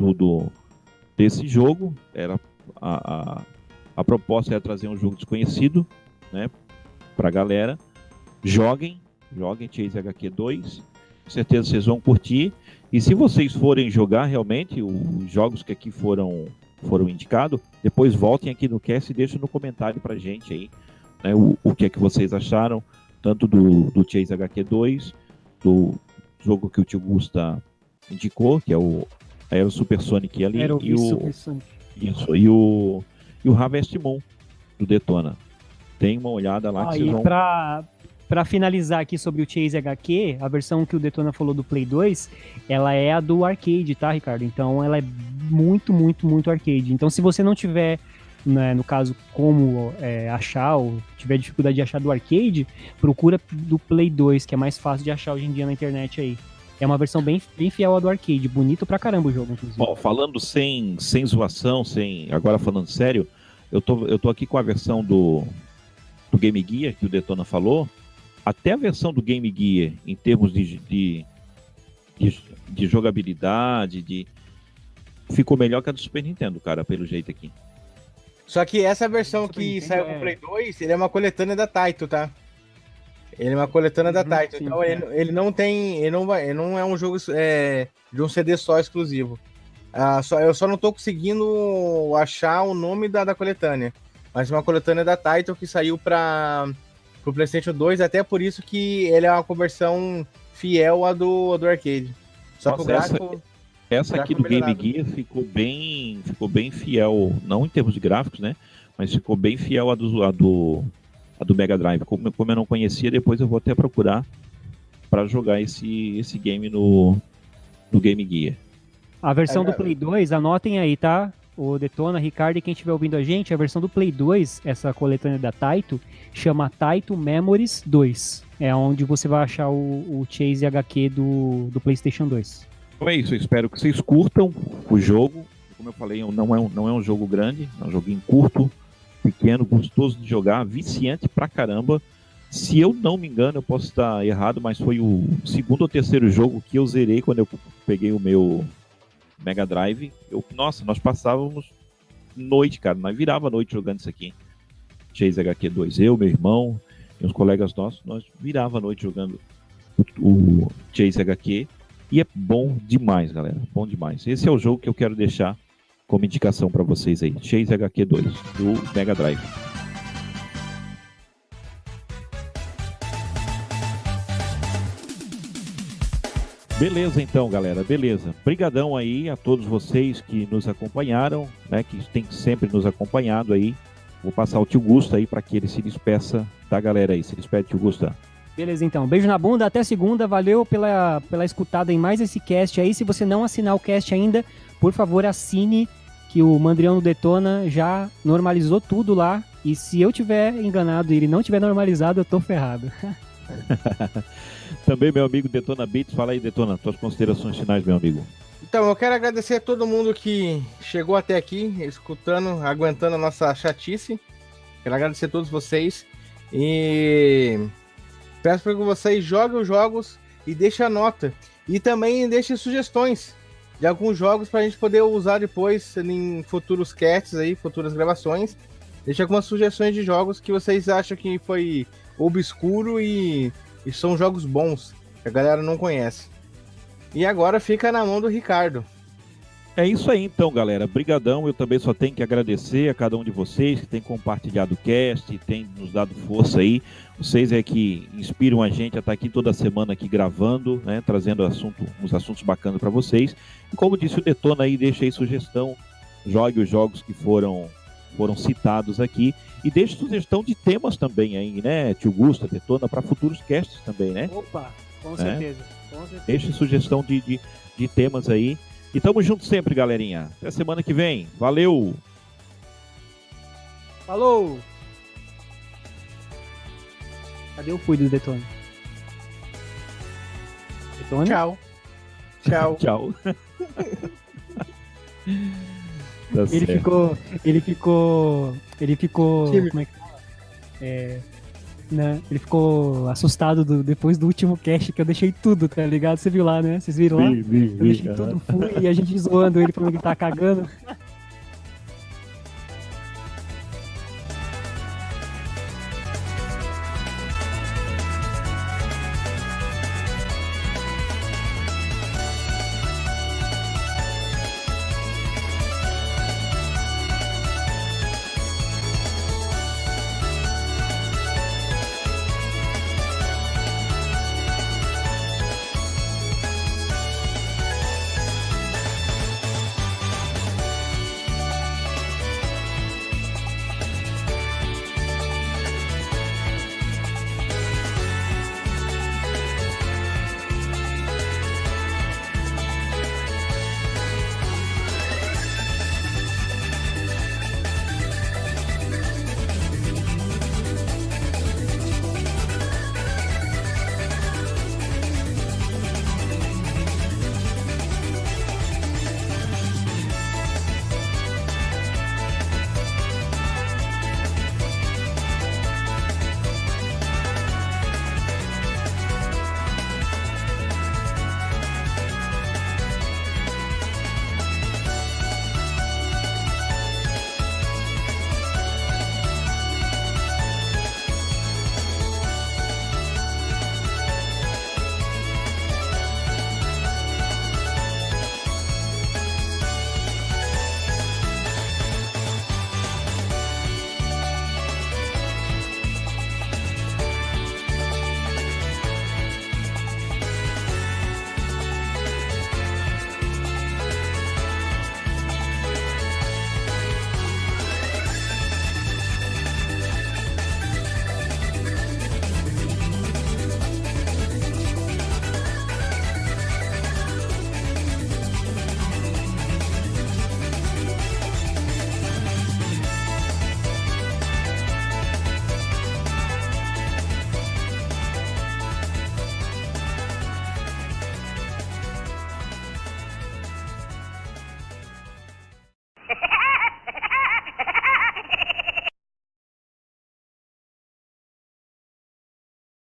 desse jogo. Era a proposta era trazer um jogo desconhecido, né, pra galera. Joguem Chase HQ 2, com certeza vocês vão curtir. E se vocês forem jogar realmente os jogos que aqui foram indicados, depois voltem aqui no cast e deixem no comentário pra gente aí, né, o que é que vocês acharam, tanto do Chase HQ 2, do jogo que o tio Gusta indicou, que é o Aero Super Sonic ali, e o Harvest Moon do Detona. Tem uma olhada lá que vocês vão... Pra finalizar aqui sobre o Chase HQ, a versão que o Detona falou do Play 2, ela é a do arcade, tá, Ricardo? Então ela é muito, muito, muito arcade. Então se você não tiver, né, no caso, como achar, ou tiver dificuldade de achar do arcade, procura do Play 2, que é mais fácil de achar hoje em dia na internet aí. É uma versão bem fiel à do arcade, bonito pra caramba o jogo, inclusive. Bom, falando sem zoação, agora falando sério, eu tô aqui com a versão do Game Gear, que o Detona falou. Até a versão do Game Gear, em termos de jogabilidade, ficou melhor que a do Super Nintendo, cara, pelo jeito aqui. Só que essa versão que saiu pro Play 2, ele é uma coletânea da Taito, tá? Ele é uma coletânea da Taito, então ele não tem, ele não é um jogo de um CD só exclusivo. Eu só não tô conseguindo achar o nome da coletânea, mas uma coletânea da Taito que saiu pro PlayStation 2, até por isso que ele é uma conversão fiel à do arcade. Só que o gráfico... Essa aqui do Game Gear ficou bem fiel, não em termos de gráficos, né? Mas ficou bem fiel à do Mega Drive. Como eu não conhecia, depois eu vou até procurar para jogar esse game no Game Gear. A versão do Play 2, anotem aí, tá? O Detona, Ricardo e quem estiver ouvindo a gente, a versão do Play 2, essa coletânea da Taito, chama Taito Memories 2. É onde você vai achar o Chase HQ do PlayStation 2. Então é isso, eu espero que vocês curtam o jogo. Como eu falei, não é um jogo grande, é um joguinho curto, pequeno, gostoso de jogar, viciante pra caramba. Se eu não me engano, eu posso estar errado, mas foi o segundo ou terceiro jogo que eu zerei quando eu peguei o meu Mega Drive. Nossa, nós passávamos noite, cara, nós virava a noite jogando isso aqui. Chase HQ 2, eu, meu irmão e uns colegas nossos, nós virava a noite jogando o Chase HQ. E é bom demais, galera. Bom demais. Esse é o jogo que eu quero deixar como indicação para vocês aí. Chase HQ 2, do Mega Drive. Beleza então, galera. Beleza. Brigadão aí a todos vocês que nos acompanharam, né? Que tem sempre nos acompanhado aí. Vou passar o tio Gusto aí para que ele se despeça da galera aí. Se despede, tio Gusto. Beleza, então. Beijo na bunda, até segunda. Valeu pela escutada em mais esse cast aí. Se você não assinar o cast ainda, por favor, assine, que o Mandrião do Detona já normalizou tudo lá. E se eu tiver enganado e ele não tiver normalizado, eu tô ferrado. Também, meu amigo Detona Beats. Fala aí, Detona, tuas considerações finais, meu amigo. Então, eu quero agradecer a todo mundo que chegou até aqui, escutando, aguentando a nossa chatice. Quero agradecer a todos vocês. E... peço para que vocês joguem os jogos e deixem a nota. E também deixem sugestões de alguns jogos para a gente poder usar depois em futuros casts aí, futuras gravações. Deixe algumas sugestões de jogos que vocês acham que foi obscuro e são jogos bons, que a galera não conhece. E agora fica na mão do Ricardo. É isso aí então, galera. Brigadão. Eu também só tenho que agradecer a cada um de vocês que tem compartilhado o cast, tem nos dado força aí. Vocês é que inspiram a gente a estar aqui toda semana aqui gravando, né, trazendo uns assuntos bacanas para vocês. E como disse o Detona aí, deixa aí sugestão, jogue os jogos que foram citados aqui e deixe sugestão de temas também aí, né, tio Gusta, Detona, para futuros casts também, né? Opa, com certeza. Deixe sugestão de temas aí. E tamo junto sempre, galerinha. Até semana que vem. Valeu! Falou! Cadê o fui do Detona? Detona? Tchau. Tchau. Tchau. Ele ficou. Como é que fala? Né? Ele ficou assustado depois do último cast que eu deixei tudo, tá ligado? Você viu lá, né? Vocês viram lá? Eu deixei tudo full e a gente zoando ele falando que ele tá cagando.